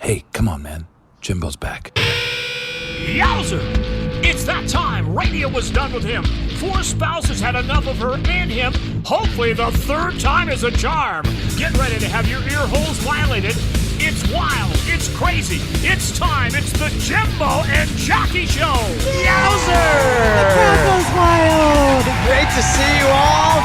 Hey, come on, man. Jimbo's back. Yowzer! It's that time. Radio was done with him. 4 spouses had enough of her and him. Hopefully the 3rd time is a charm. Get ready to have your ear holes violated. It's wild. It's crazy. It's time. It's the Jimbo and Jackie Show. Yowzer! The crowd goes wild. Great to see you all.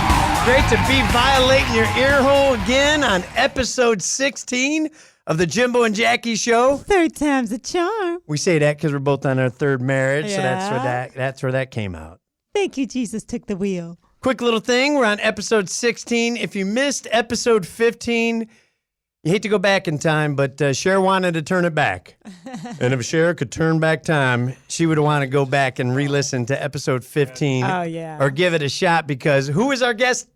Great to be violating your ear hole again on episode 16 of the Jimbo and Jackie Show. 3rd time's a charm. We say that because we're both on our 3rd marriage, so Yeah. that's where that came out. Thank you, Jesus took the wheel. Quick little thing, we're on episode 16. If you missed episode 15, you hate to go back in time, but Cher wanted to turn it back. And if Cher could turn back time, she would want to go back and re-listen to episode 15. Oh, yeah. Or give it a shot because who was our guest?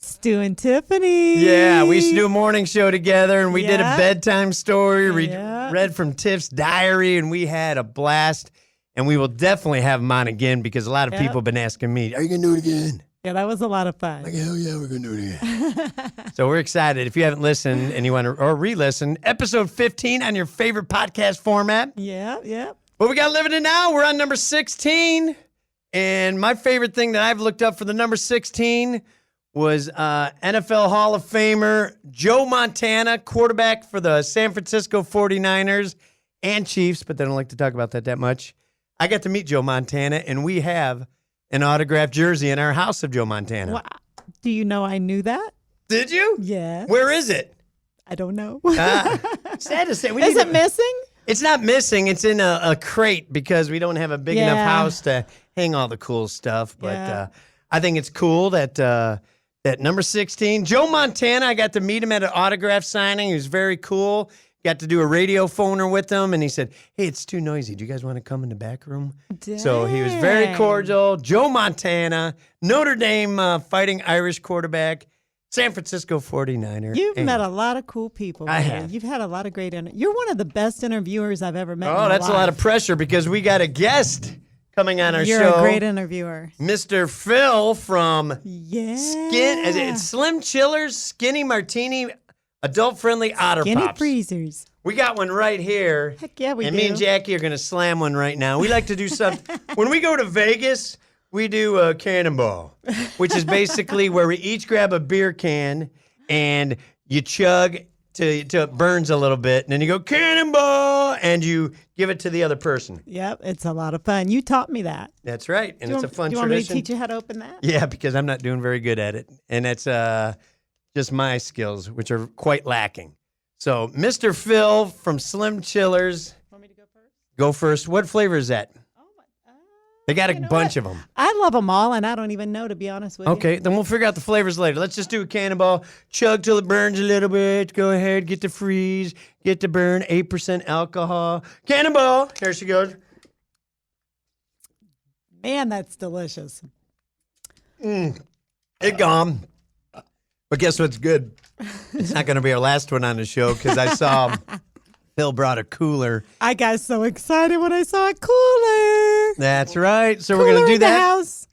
Stu and Tiffany. Yeah, we used to do a morning show together, and we did a Yeah. bedtime story, Yeah. read from Tiff's diary, and we had a blast. And we will definitely have him on again because a lot of Yep. people have been asking me, are you going to do it again? Yeah, that was a lot of fun. Like, hell yeah, we're going to do it again. So we're excited. If you haven't listened and you want to or re-listen, episode 15 on your favorite podcast format. Yeah. But we got living it now. We're on number 16. And my favorite thing that I've looked up for the number 16 was NFL Hall of Famer Joe Montana, quarterback for the San Francisco 49ers and Chiefs, but they don't like to talk about that much. I got to meet Joe Montana, and we have an autographed jersey in our house of Joe Montana. Well, do you know I knew that? Did you? Yeah. Where is it? I don't know. Sad to say. Is it missing? It's not missing. It's in a crate because we don't have a big enough house to hang all the cool stuff. But I think it's cool that that number 16, Joe Montana, I got to meet him at an autograph signing. He was very cool. Got to do a radio phoner with him, and he said, hey, it's too noisy. Do you guys want to come in the back room? Dang. So he was very cordial. Joe Montana, Notre Dame Fighting Irish quarterback, San Francisco 49er. You've met a lot of cool people. I man. have. You've had a lot of great You're one of the best interviewers I've ever met. Oh, that's a lot of pressure because we got a guest coming on our show. You're a great interviewer. Mr. Phil from Yeah. Slim Chillers, Skinny Martini, adult-friendly Otter Skinny Pops. freezers. We got one right here. Heck yeah, we and do. me and Jackie are going to slam one right now. We like to do something. When we go to Vegas, we do a cannonball, which is basically where we each grab a beer can and you chug till it burns a little bit. And then you go, cannonball, and you give it to the other person. Yep, it's a lot of fun. You taught me that. That's right. And it's a fun do you want me to tradition. teach you how to open that? Yeah, because I'm not doing very good at it. And that's just my skills, which are quite lacking. So, Mr. Phil from Slim Chillers. Want me to go first? Go first. What flavor is that? Oh my! They got a you know bunch what? of them. I love them all, and I don't even know, to be honest with you. Okay, then we'll figure out the flavors later. Let's just do a cannonball. Chug till it burns a little bit. Go ahead, get to freeze, get to burn. 8% alcohol. Cannonball. Here she goes. Man, that's delicious. It gone. But guess what's good? It's not going to be our last one on the show because I saw Phil brought a cooler. I got so excited when I saw a cooler. That's right. So Cooler we're going to do in the that. house.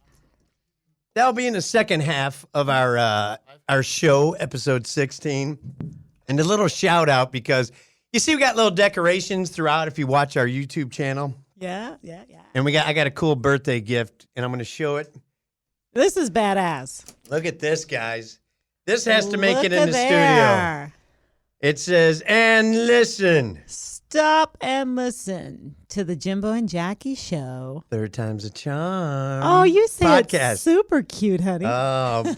That'll be in the second half of our show, episode 16. And a little shout out because you see we got little decorations throughout if you watch our YouTube channel. Yeah. And I got a cool birthday gift, and I'm going to show it. This is badass. Look at this, guys. This has to make Look it in the studio. there. It says, and listen. Stop and listen to the Jimbo and Jackie Show. 3rd time's a charm. Oh, you say podcast. it's super cute, honey. Oh,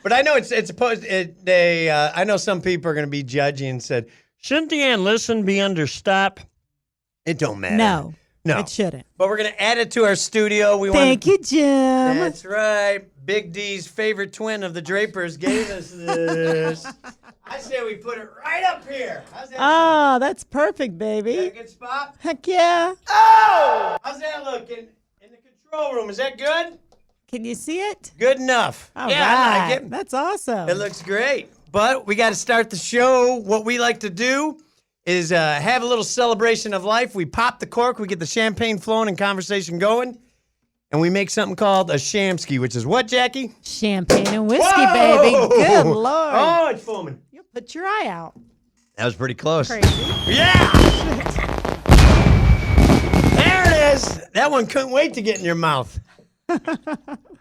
but I know it's supposed. I know some people are going to be judgy and said, shouldn't the and listen be under stop? It don't matter. No, No. it shouldn't. But we're going to add it to our studio. Thank you, Jim. That's right. Big D's favorite twin of the Drapers gave us this. I say we put it right up here. How's that sound? Oh, that's perfect, Is that baby. a good spot? Heck yeah. Oh! How's that looking? In the control room, is that good? Can you see it? Good enough. All yeah, I right. like it. That's awesome. It looks great. But we got to start the show. What we like to do is have a little celebration of life. We pop the cork, we get the champagne flowing and conversation going, and we make something called a shamsky, which is what, Jackie? Champagne and whiskey, Whoa! baby. Good Lord. Oh, it's foaming. You'll put your eye out. That was pretty close. Crazy. Yeah! guys. That one couldn't wait to get in your mouth.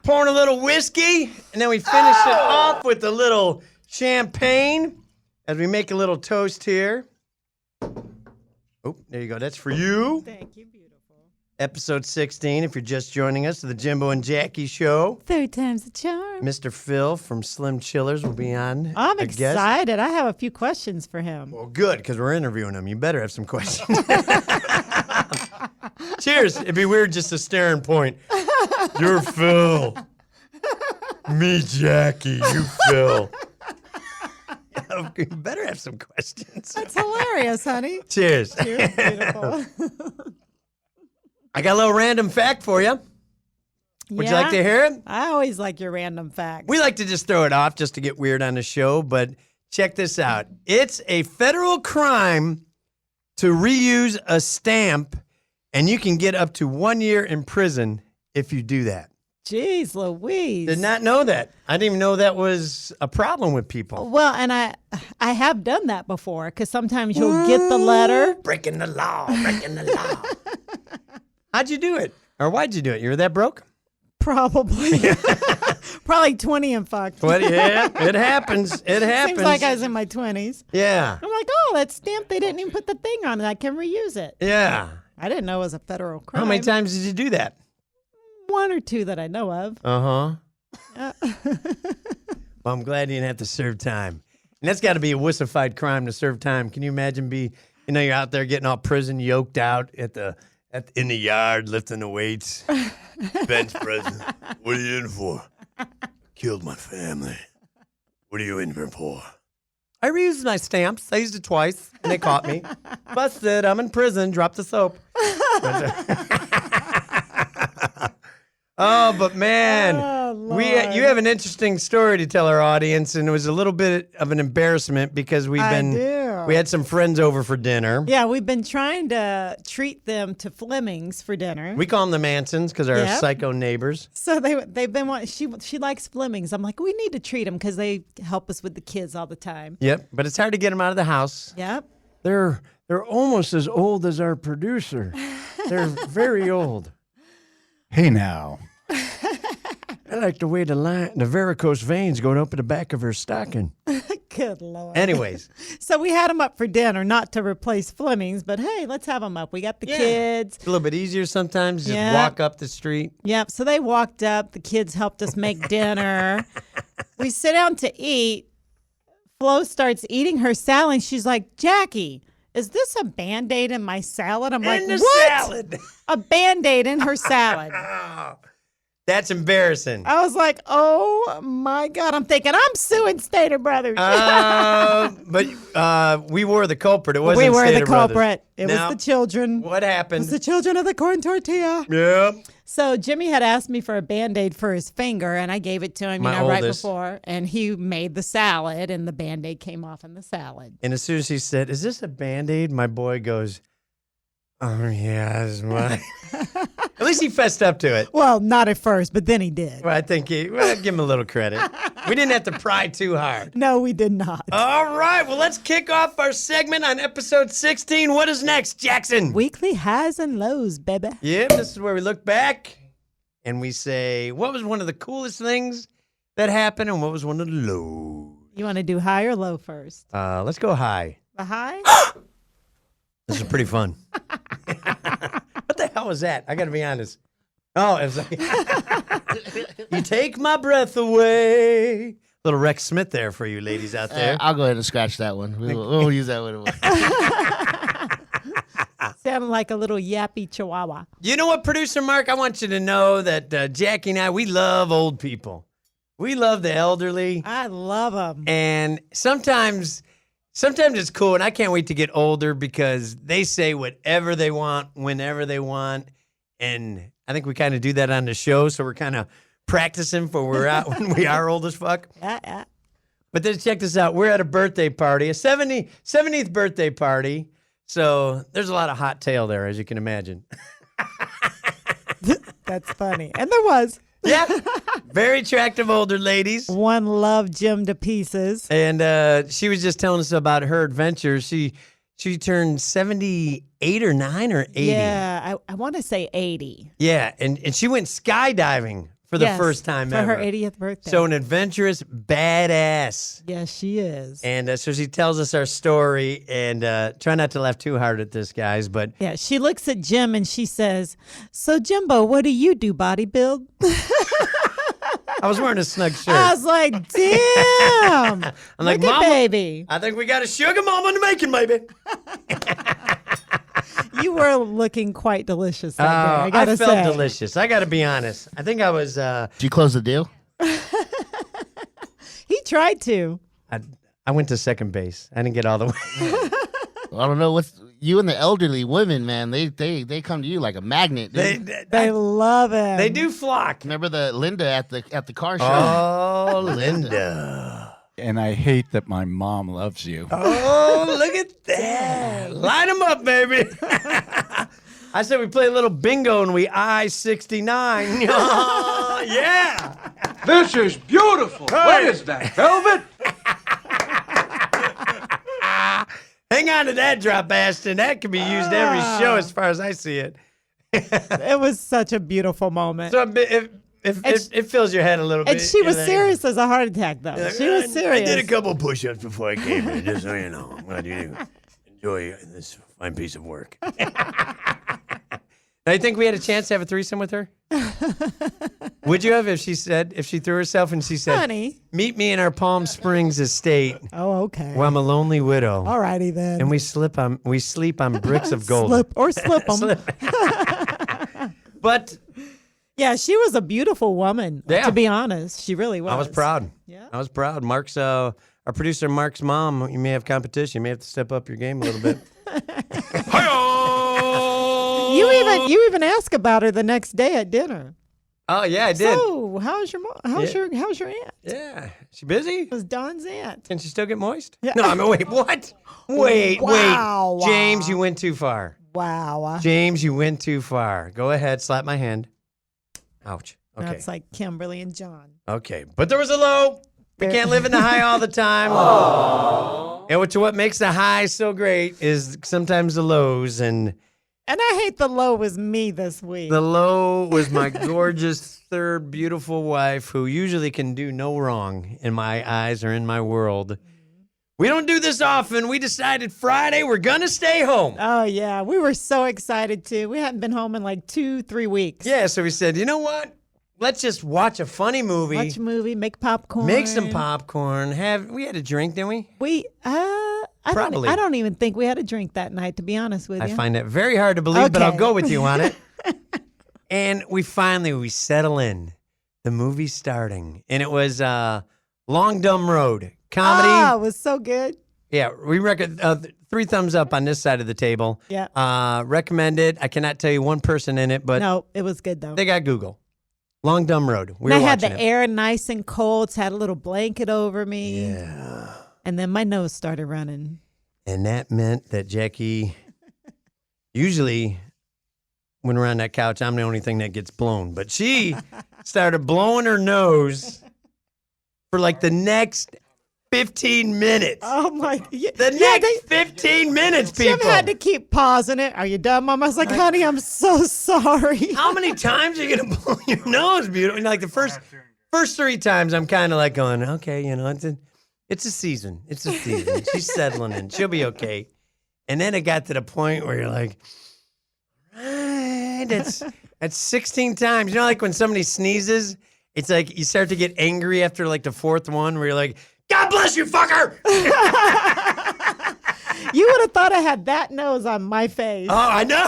Pouring a little whiskey, and then we finish it off with a little champagne as we make a little toast here. Oh, there you go. That's for you. Thank you, beautiful. Episode 16, if you're just joining us, the Jimbo and Jackie Show. Third time's the charm. Mr. Phil from Slim Chillers will be on. I'm a guest. excited. I have a few questions for him. Well, good, because we're interviewing him. You better have some questions. Cheers. It'd be weird just to stare and point. You're Phil. Me, Jackie. You, Phil. You better have some questions. That's hilarious, honey. Cheers. Cheers, beautiful. I got a little random fact for you. Would you like to hear it? I always like your random facts. We like to just throw it off just to get weird on the show, but check this out. It's a federal crime to reuse a stamp, and you can get up to 1 year in prison if you do that. Jeez Louise. Did not know that. I didn't even know that was a problem with people. Well, and I have done that before because sometimes you'll get the letter. Breaking the law, breaking the law. How'd you do it? Or why'd you do it? You were that broke? Probably. Probably 20 and fucked. 20, yeah, it happens. It happens. Seems like I was in my 20s. Yeah. I'm like, oh, that stamp, they didn't even put the thing on it. I can reuse it. Yeah. I didn't know it was a federal crime. How many times did you do that? 1 or 2 that I know of. Uh-huh. Well, I'm glad you didn't have to serve time. And that's got to be a wussified crime to serve time. Can you imagine you're out there getting all prison yoked out in the yard, lifting the weights, bench pressing. What are you in for? Killed my family. What are you in here for? I reused my stamps. I used it twice, and they caught me. Busted. I'm in prison. Drop the soap. Oh, but man, you have an interesting story to tell our audience, and it was a little bit of an embarrassment because we had some friends over for dinner. Yeah, we've been trying to treat them to Fleming's for dinner. We call them the Mansons because they're our psycho neighbors. So they've been wanting. She likes Fleming's. I'm like, we need to treat them because they help us with the kids all the time. Yep, but it's hard to get them out of the house. Yep. They're almost as old as our producer. They're very old. Hey now. I like the way the varicose veins going up in the back of her stocking. Good Lord. Anyways. So we had them up for dinner, not to replace Fleming's, but hey, let's have them up. We got the kids. It's a little bit easier sometimes. Just walk up the street. Yep. So they walked up. The kids helped us make dinner. We sit down to eat. Flo starts eating her salad. She's like, Jackie, is this a Band-Aid in my salad? I'm like, what? Salad. A Band-Aid in her salad. That's embarrassing. I was like, oh my God. I'm thinking, I'm suing Stater Brothers. But we were the culprit. It wasn't We were Stater the Brothers. culprit. It was the children. What It happened? was the children of the corn tortilla. Yep. So Jimmy had asked me for a Band-Aid for his finger, and I gave it to him, My right oldest. before. And he made the salad, and the Band-Aid came off in the salad. And as soon as he said, is this a Band-Aid? My boy goes, oh, yeah, it's mine. At least he fessed up to it. Well, not at first, but then he did. Well, I think give him a little credit. We didn't have to pry too hard. No, we did not. All right, well, let's kick off our segment on episode 16. What is next, Jackson? Weekly highs and lows, baby. Yeah, this is where we look back and we say, what was one of the coolest things that happened and what was one of the lows? You want to do high or low first? Let's go high. The high? This is pretty fun. What the hell was that? I got to be honest. Oh, it was like, you take my breath away. Little Rex Smith there for you ladies out there. I'll go ahead and scratch that one. We'll use that one. Sounded like a little yappy chihuahua. You know what, Producer Mark? I want you to know that Jackie and I, we love old people. We love the elderly. I love them. And sometimes it's cool, and I can't wait to get older because they say whatever they want, whenever they want. And I think we kind of do that on the show, so we're kind of practicing for when we are old as fuck. Yeah. But then check this out. We're at a birthday party, a 70th birthday party. So there's a lot of hot tail there, as you can imagine. That's funny. And there was. Yeah. Very attractive older ladies. One loved Jim to pieces. And she was just telling us about her adventures. She She turned 78 or 9 or 80. Yeah, I want to say 80. Yeah, and she went skydiving for the first time for ever. her 80th birthday. So an adventurous badass. Yes, she is. And so she tells us our story, and try not to laugh too hard at this, guys, but Yeah, she looks at Jim and she says, "So Jimbo, what do you do, bodybuild?" I was wearing a snug shirt. I was like, "Damn, I'm like, look at Mama, baby." I think we got a sugar mama in the making, baby. You were looking quite delicious that day, I gotta I felt say. delicious. I got to be honest. I think I was. Did you close the deal? He tried to. I went to second base. I didn't get all the way. I don't know what's you and the elderly women, man. They come to you like a magnet. Dude. They love it. They do flock. Remember the Linda at the car show? Oh, Linda. And I hate that my mom loves you. Oh, look at that. Line them up, baby. I said we play a little bingo and we I-69. Yeah. This is beautiful. What is that, velvet? Hang on to that drop, Ashton. That can be used every show as far as I see it. It was such a beautiful moment. So it fills your head a little bit. And she was you know. serious as a heart attack, though. She was serious. I did a couple push-ups before I came in, just so you know. I'm glad you enjoy this fine piece of work. Now, you think we had a chance to have a threesome with her? Would you have if she threw herself and she said, Honey. meet me in our Palm Springs estate Oh, okay. where I'm a lonely widow. All righty then. And we sleep on bricks of gold. Slip them. But Yeah, she was a beautiful woman. Yeah. To be honest, she really was. I was proud. Yeah. I was proud. Mark's our producer, Mark's mom. You may have competition. You may have to step up your game a little bit. You even asked about her the next day at dinner. Oh yeah, I did. So, how's your mom? How's your aunt? Yeah, she busy? It was Don's aunt. Can she still get moist? Yeah. No, I mean, wait, what? Wait, Wow. wait. James, you went too far. Wow. James, you went too far. Go ahead, slap my hand. Ouch. Okay. That's like Kimberly and John. Okay, but there was a low. We can't live in the high all the time. And what makes the high so great is sometimes the lows. And I hate the low was me this week. the low was my gorgeous third beautiful wife who usually can do no wrong in my eyes or in my world. We don't do this often. We decided Friday we're going to stay home. Oh, yeah. We were so excited, too. We hadn't been home in like 2-3 weeks. Yeah, so we said, you know what? Let's just watch a funny movie. Watch a movie, make popcorn. Make some popcorn. We had a drink, didn't we? I don't even think we had a drink that night, to be honest with you. I find that very hard to believe, but I'll Okay. go with you on it. And we settle in. The movie's starting. And it was Long Dumb Road. Comedy. Oh, it was so good. Yeah, we recommend 3 thumbs up on this side of the table. Yeah. Recommend it. I cannot tell you one person in it, but No, it was good, though. they got Google. Long Dumb Road. We And were I had the watching it. air nice and cold, so I had a little blanket over me. Yeah. And then my nose started running. And that meant that Jackie, usually when we're on that couch, I'm the only thing that gets blown. But she started blowing her nose for like the next 15 minutes. Oh, my. The next 15 minutes, people. Jim had to keep pausing it. Are you done, Mom? I was like, honey, I'm so sorry. How many times are you going to blow your nose, beautiful? Like the first 3 times, I'm kind of like going, okay, it's a season. It's a season. She's settling in. She'll be okay. And then it got to the point where you're like, right, that's 16 times. You know, like when somebody sneezes, it's like you start to get angry after like the 4th one where you're like, God bless you, fucker! You would have thought I had that nose on my face. Oh, I know.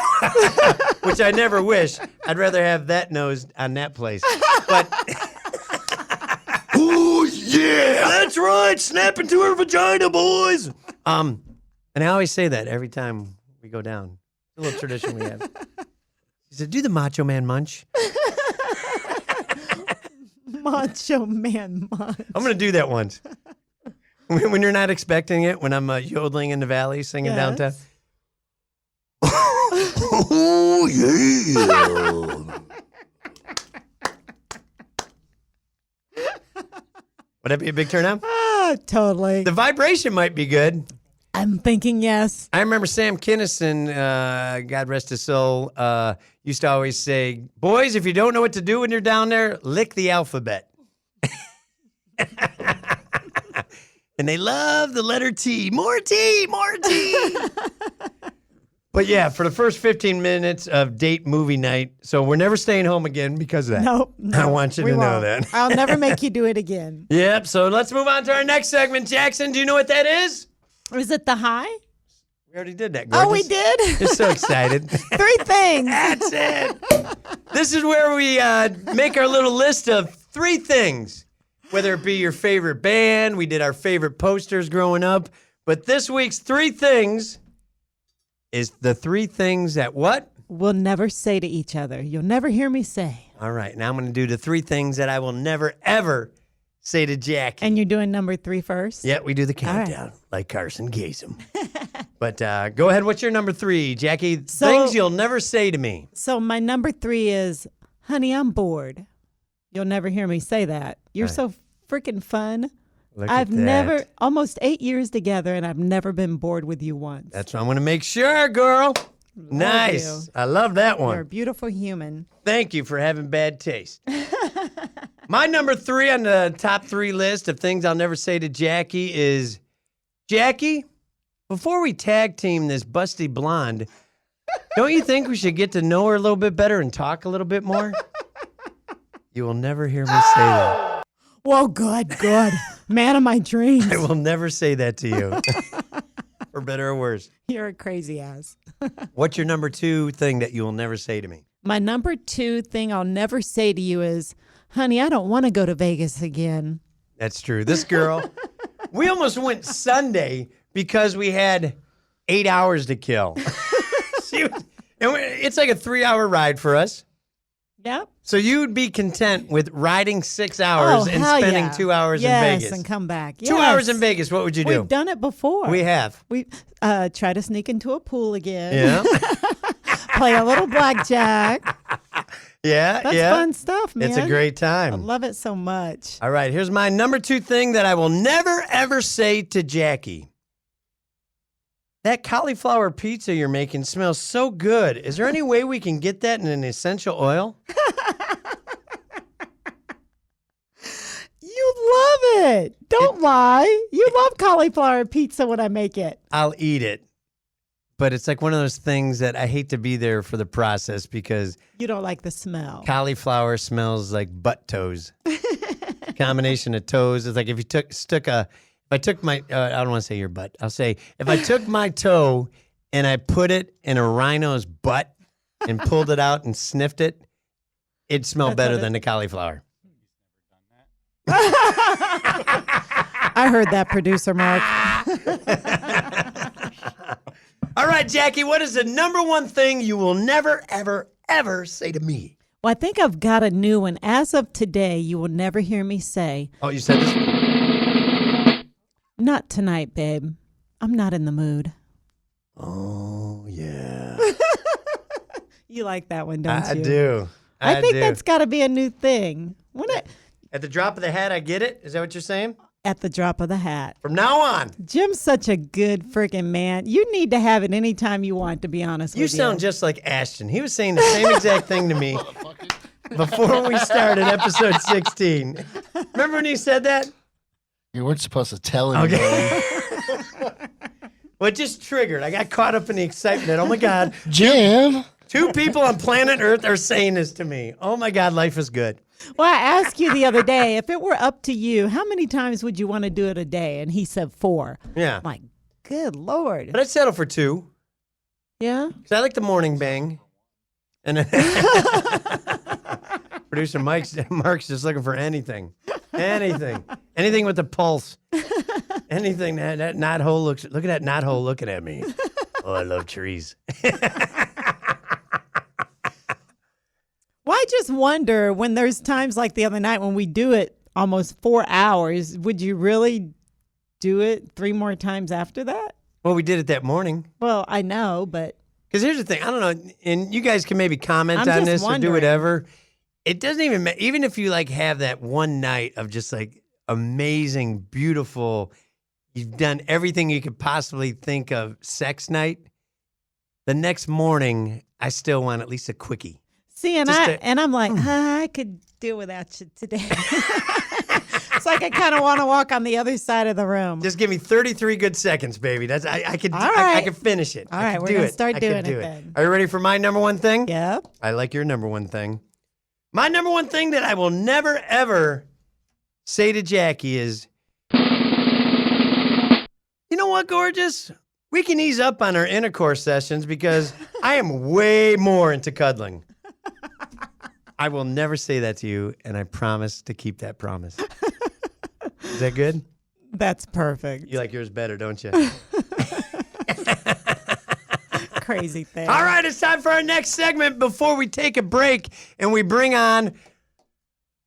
Which I never wish. I'd rather have that nose on that place. But oh yeah, that's right. Snap into her vagina, boys. And I always say that every time we go down. It's a little tradition we have. She said, "Do the Macho Man munch." Macho Man munch. I'm gonna do that once. When you're not expecting it, when I'm yodeling in the valley, singing Yes. downtown. Oh yeah. Would that be a big turnout? Ah, totally. The vibration might be good. I'm thinking yes. I remember Sam Kinison, God rest his soul, used to always say, boys, if you don't know what to do when you're down there, lick the alphabet. And they love the letter T. More T, more T. But yeah, for the first 15 minutes of date movie night, so we're never staying home again because of that. Nope. I want you to know that. I'll never make you do it again. Yep, so let's move on to our next segment. Jackson, do you know what that is? Is it the high? We already did that, gorgeous. Oh, we did? You're so excited. 3 things. That's it. This is where we make our little list of 3 things, whether it be your favorite band. We did our favorite posters growing up. But this week's 3 things is the 3 things that what? We'll never say to each other. You'll never hear me say. All right, now I'm going to do the 3 things that I will never, ever say to Jackie. And you're doing number 3 first? Yeah, we do the countdown like Carson Kasem. But go ahead. What's your number 3, Jackie? Things you'll never say to me. So my number 3 is, honey, I'm bored. You'll never hear me say that. You're so freaking fun. I've never, almost 8 years together, and I've never been bored with you once. That's what I'm going to make sure, girl. Nice. You. I love that one. You're a beautiful human. Thank you for having bad taste. My number 3 on the top 3 list of things I'll never say to Jackie is, Jackie, before we tag team this busty blonde, don't you think we should get to know her a little bit better and talk a little bit more? You will never hear me say that. Well, good. Man of my dreams. I will never say that to you. For better or worse. You're a crazy ass. What's your number 2 thing that you will never say to me? My number 2 thing I'll never say to you is, honey, I don't want to go to Vegas again. That's true. This girl, we almost went Sunday because we had 8 hours to kill. It's like a 3-hour ride for us. Yep. So you would be content with riding 6 hours and spending 2 hours in Vegas. Yes, and come back. 2 hours in Vegas, what would you do? We've done it before. We have. We try to sneak into a pool again. Yeah. Play a little blackjack. Yeah, That's fun stuff, man. It's a great time. I love it so much. All right, here's my number 2 thing that I will never, ever say to Jackie. That cauliflower pizza you're making smells so good. Is there any way we can get that in an essential oil? You love it. Don't lie. You love cauliflower pizza when I make it. I'll eat it. But it's like one of those things that I hate to be there for the process because You don't like the smell. cauliflower smells like butt toes. Combination of toes. It's like if you if I took my, I don't want to say your butt. I'll say, if I took my toe and I put it in a rhino's butt and pulled it out and sniffed it, it'd smell better than the cauliflower. I heard that, producer Mark. All right, Jackie, what is the number 1 thing you will never, ever, ever say to me? Well, I think I've got a new one. As of today, you will never hear me say, Oh, you said this? not tonight, babe. I'm not in the mood. Oh, yeah. You like that one, don't you? I do. I think that's got to be a new thing. At the drop of the hat, I get it? Is that what you're saying? At the drop of the hat. From now on. Jim's such a good freaking man. You need to have it anytime you want, to be honest with you. You sound just like Ashton. He was saying the same exact thing to me before we started episode 16. Remember when he said that? You weren't supposed to tell anybody. Well, it just triggered. I got caught up in the excitement that, oh my God, Jim. 2 people on planet Earth are saying this to me. Oh my God, life is good. Well, I asked you the other day, if it were up to you, how many times would you want to do it a day? And he said 4. Yeah. I'm like, good Lord. But I'd settle for 2. Yeah? Because I like the morning bang. And producer Mark's just looking for anything. Anything with the pulse. Anything that knothole looks. Look at that knothole looking at me. Oh, I love trees. Well, I just wonder when there's times like the other night when we do it almost 4 hours, would you really do it 3 more times after that? Well, we did it that morning. Well, I know, but Because here's the thing. I don't know. And you guys can maybe comment I'm on just this or do wondering. whatever. It doesn't even matter. Even if you like have that one night of just like amazing, beautiful, You've done everything you could possibly think of sex night. The next morning, I still want at least a quickie. See, and I'm like, I could do without you today. It's like I kind of want to walk on the other side of the room. Just give me 33 good seconds, baby. That's I could right. I could finish it. All I right, could we're do gonna it. start I doing could do it then. Are you ready for my number one thing? Yep. I like your number one thing. My number one thing that I will never ever say to Jackie is, you know what, gorgeous? We can ease up on our intercourse sessions because I am way more into cuddling. I will never say that to you, and I promise to keep that promise. Is that good? That's perfect. You like yours better, don't you? Crazy thing. All right, it's time for our next segment before we take a break and we bring on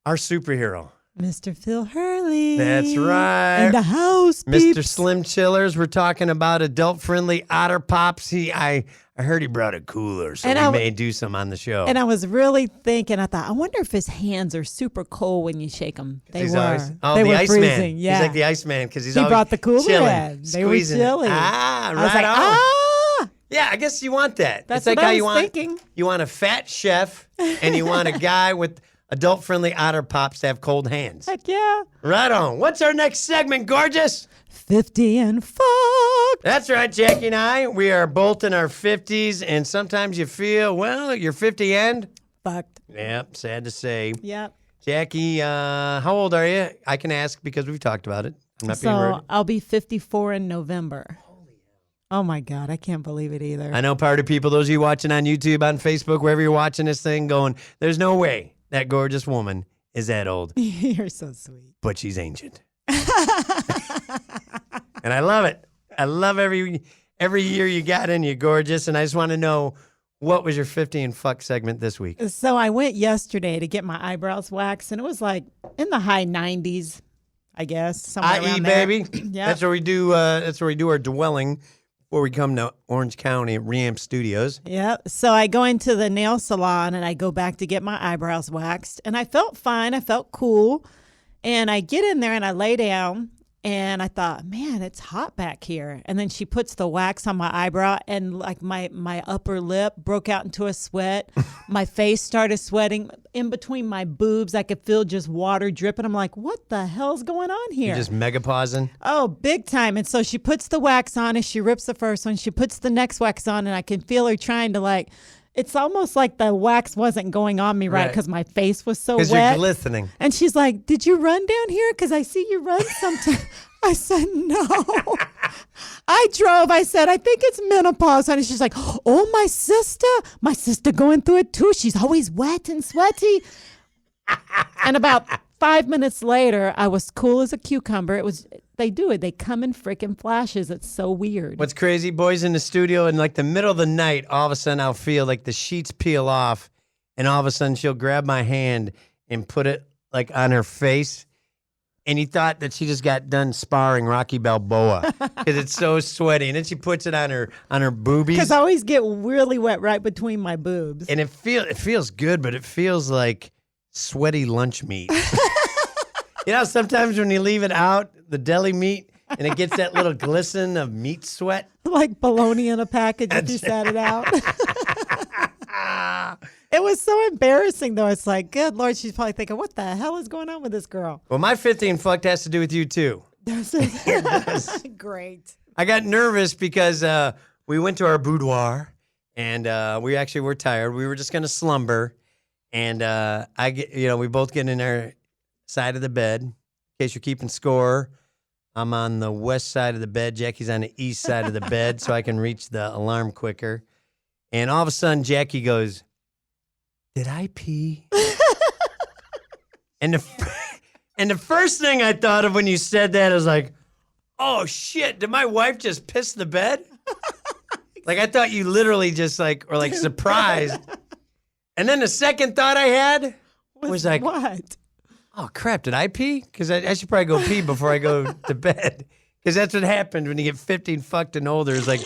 our superhero. Mr. Phil Hurley. That's right. In the house, Mr. peeps. Slim Chillers. We're talking about adult-friendly Otter Pops. I heard he brought a cooler, so we may do some on the show. And I was really thinking, I thought, I wonder if his hands are super cold when you shake them. They He's were. always, they the were Iceman. freezing. Yeah. He's like the Iceman because he's he always brought the cooler chilling, in. They were squeezing it. chilly. Ah, I was right like, on. Yeah, I guess you want that. That's it's like what how I you was want. thinking. You want a fat chef, and you want a guy with adult-friendly Otter Pops to have cold hands. Heck yeah. Right on. What's our next segment, gorgeous? 50 and fuck. That's right, Jackie and I. We are both in our 50s, and sometimes you feel, well, you're 50 and? Fucked. Yep, sad to say. Yep. Jackie, how old are you? I can ask because we've talked about it. I'm not being rude. So I'll be 54 in November. Oh my God, I can't believe it either. I know party people, those of you watching on YouTube, on Facebook, wherever you're watching this thing, going, there's no way that gorgeous woman is that old. You're so sweet. But she's ancient. And I love it. I love every year you got in, you gorgeous. And I just want to know, what was your 50 and fuck segment this week? So I went yesterday to get my eyebrows waxed, and it was like in the high 90s, I guess. Somewhere around there. baby. Yeah. That's where we do. That's where we do our dwelling before we come to Orange County Reamp Studios. Yeah. So I go into the nail salon and I go back to get my eyebrows waxed, and I felt fine. I felt cool. And I get in there and I lay down and I thought, man, it's hot back here. And then she puts the wax on my eyebrow and like my upper lip broke out into a sweat. My face started sweating. In between my boobs, I could feel just water dripping. I'm like, what the hell's going on here? You're just mega pausing. Oh, big time. And so she puts the wax on and she rips the first one. She puts the next wax on and I can feel her trying to like, it's almost like the wax wasn't going on me right because my face was so wet. Because you're glistening. And she's like, did you run down here? Because I see you run sometimes. I said, no. I drove. I said, I think it's menopause, honey. She's like, oh, my sister going through it too. She's always wet and sweaty. And about 5 minutes later, I was cool as a cucumber. They do it. They come in freaking flashes. It's so weird. What's crazy, boys in the studio, in like the middle of the night, all of a sudden I'll feel like the sheets peel off, and all of a sudden she'll grab my hand and put it like on her face. And you thought that she just got done sparring Rocky Balboa because it's so sweaty. And then she puts it on her boobies. Because I always get really wet right between my boobs. And it feels good, but it feels like sweaty lunch meat. You know, sometimes when you leave it out, the deli meat, and it gets that little glisten of meat sweat. Like bologna in a package if you sat it out. It was so embarrassing, though. It's like, good Lord, she's probably thinking, what the hell is going on with this girl? Well, my 50 and fucked has to do with you, too. Great. I got nervous because we went to our boudoir, and we actually were tired. We were just going to slumber, and we both get in our side of the bed. In case you're keeping score, I'm on the west side of the bed. Jackie's on the east side of the bed, so I can reach the alarm quicker. And all of a sudden, Jackie goes, did I pee? And the first thing I thought of when you said that is like, oh shit, did my wife just piss the bed? Like I thought you literally just like, or like surprised. And then the second thought I had was like, what? Oh crap, did I pee? Because I should probably go pee before I go to bed. Because that's what happens when you get 50 and fucked and older. It's like,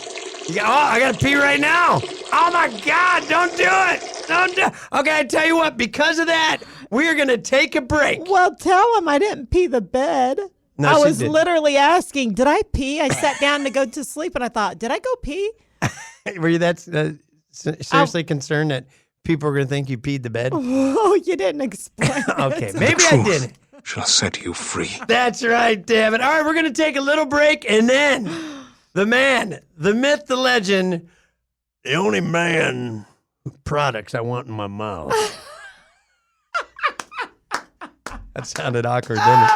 I got to pee right now. Oh my God, don't do it. Don't do it. Okay, I tell you what, because of that, we are going to take a break. Well, tell him I didn't pee the bed. No, I she was didn't. literally asking, did I pee? I sat down to go to sleep and I thought, did I go pee? Were you that seriously concerned that people were going to think you peed the bed? Oh, you didn't explain. Okay, it. maybe I didn't. Shall set you free. That's right, damn it. All right, we're going to take a little break, and then the man, the myth, the legend, the only man products I want in my mouth. That sounded awkward, didn't it?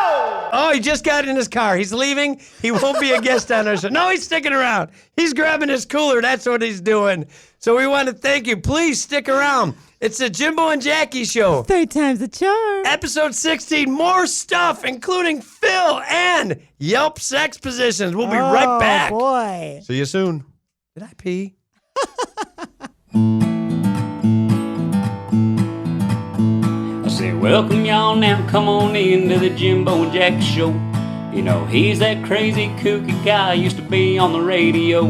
Oh, he just got in his car. He's leaving. He won't be a guest on our show. No, he's sticking around. He's grabbing his cooler. That's what he's doing. So we want to thank you. Please stick around. It's the Jimbo and Jackie Show. 3 times the charm. Episode 16, more stuff, including Phil and Yelp sex positions. We'll be right back. Oh, boy. See you soon. Did I pee? I said, welcome y'all now, come on into the Jimbo and Jackie Show. You know, he's that crazy kooky guy, used to be on the radio.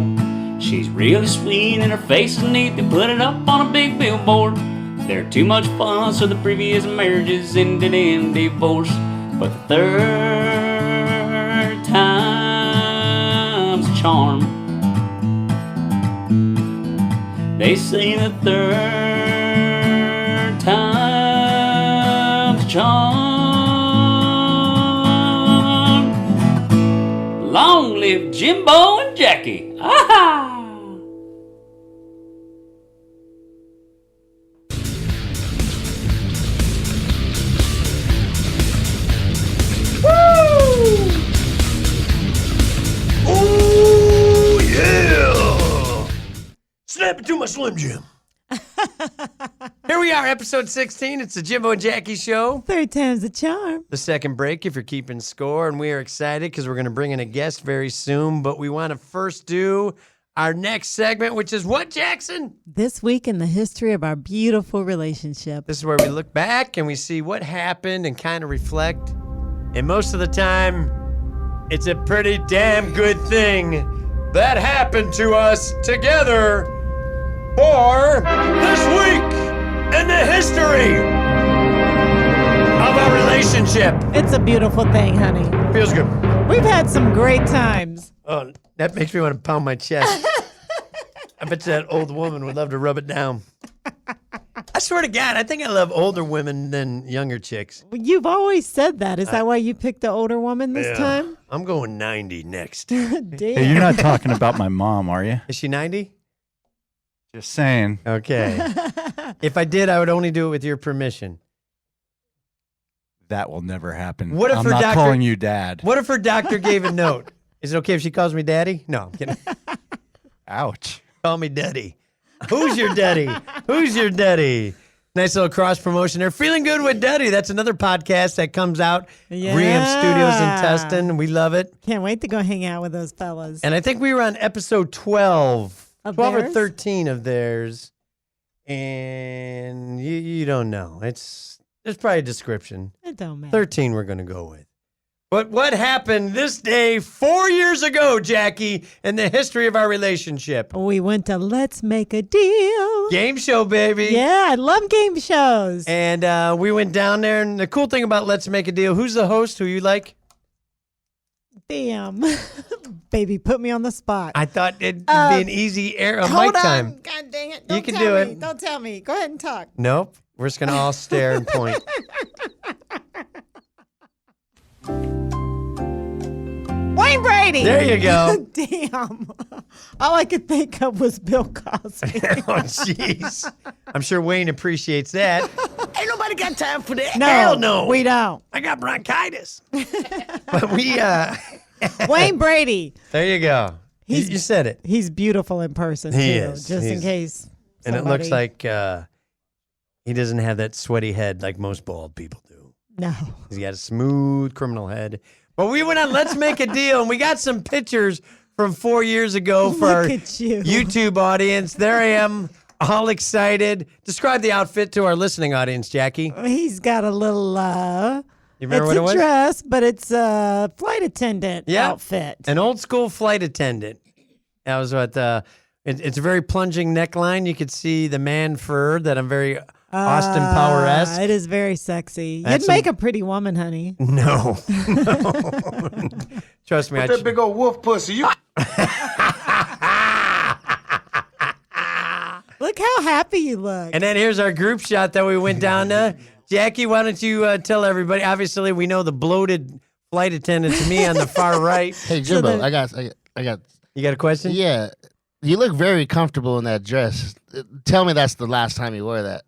She's really sweet and her face is neat, they put it up on a big billboard. They're too much fun, so the previous marriages ended in divorce. But the third time's a charm. They say the third time's a charm. Long live Jimbo and Jackie. Aha! Oh, yeah. Snap into my Slim Jim. Here we are, episode 16. It's the Jimbo and Jackie Show. 3 times the charm. The second break, if you're keeping score, and we are excited because we're going to bring in a guest very soon. But we want to first do our next segment, which is what, Jackson? This week in the history of our beautiful relationship. This is where we look back and we see what happened and kind of reflect. And most of the time, it's a pretty damn good thing that happened to us together for this week in the history of our relationship. It's a beautiful thing, honey. Feels good. We've had some great times. Oh, that makes me want to pound my chest. I bet you that old woman would love to rub it down. I swear to God, I think I love older women than younger chicks. You've always said that. Is that why you picked the older woman this time? I'm going 90 next. Damn. Hey, you're not talking about my mom, are you? Is she 90? Just saying. Okay. If I did, I would only do it with your permission. That will never happen. What if I'm her not doctor- calling you dad. What if her doctor gave a note? Is it okay if she calls me daddy? No, I'm kidding. Ouch. Call me daddy. Who's your daddy? Who's your daddy? Nice little cross promotion there. Feeling Good with Daddy. That's another podcast that comes out. Yeah. Ream Studios in Tustin. We love it. Can't wait to go hang out with those fellas. And I think we were on episode 12. Of 12 or theirs? 13 of theirs. And you don't know. There's probably a description. It don't matter. 13 we're going to go with. But what happened this day 4 years ago, Jackie, in the history of our relationship? We went to Let's Make a Deal. Game show, baby. Yeah, I love game shows. And we went down there, and the cool thing about Let's Make a Deal, who's the host? Who you like? Damn. Baby, put me on the spot. I thought it'd be an easy Hold mic on. time. God dang it. You Don't can tell do me. it. Don't tell me. Go ahead and talk. Nope. We're just going to all stare and point. Wayne Brady. There you go. Damn. All I could think of was Bill Cosby. Oh, jeez. I'm sure Wayne appreciates that. Ain't nobody got time for that. No, Hell no. we don't. I got bronchitis. But we, Wayne Brady. there you go. You said it. He's beautiful in person, He too, is. just in He's- case. And it looks somebody- like he doesn't have that sweaty head like most bald people do. No. He's got a smooth criminal head. But we went on Let's Make a Deal, and we got some pictures from 4 years ago for our Look at you. YouTube audience. There I am, all excited. Describe the outfit to our listening audience, Jackie. He's got a little, You remember it's what a it was? dress, but it's a flight attendant Yeah. outfit. An old school flight attendant. That was what it's a very plunging neckline. You could see the man fur that I'm very Austin Power-esque. It is very sexy. That's You'd make a pretty woman, honey. No. Trust me. That big old wolf pussy. You. Look how happy you look. And then here's our group shot that we went down to. Jackie, why don't you tell everybody? Obviously, we know the bloated flight attendant to me on the far right. Hey, Jimbo, I got. You got a question? Yeah, you look very comfortable in that dress. Tell me that's the last time you wore that.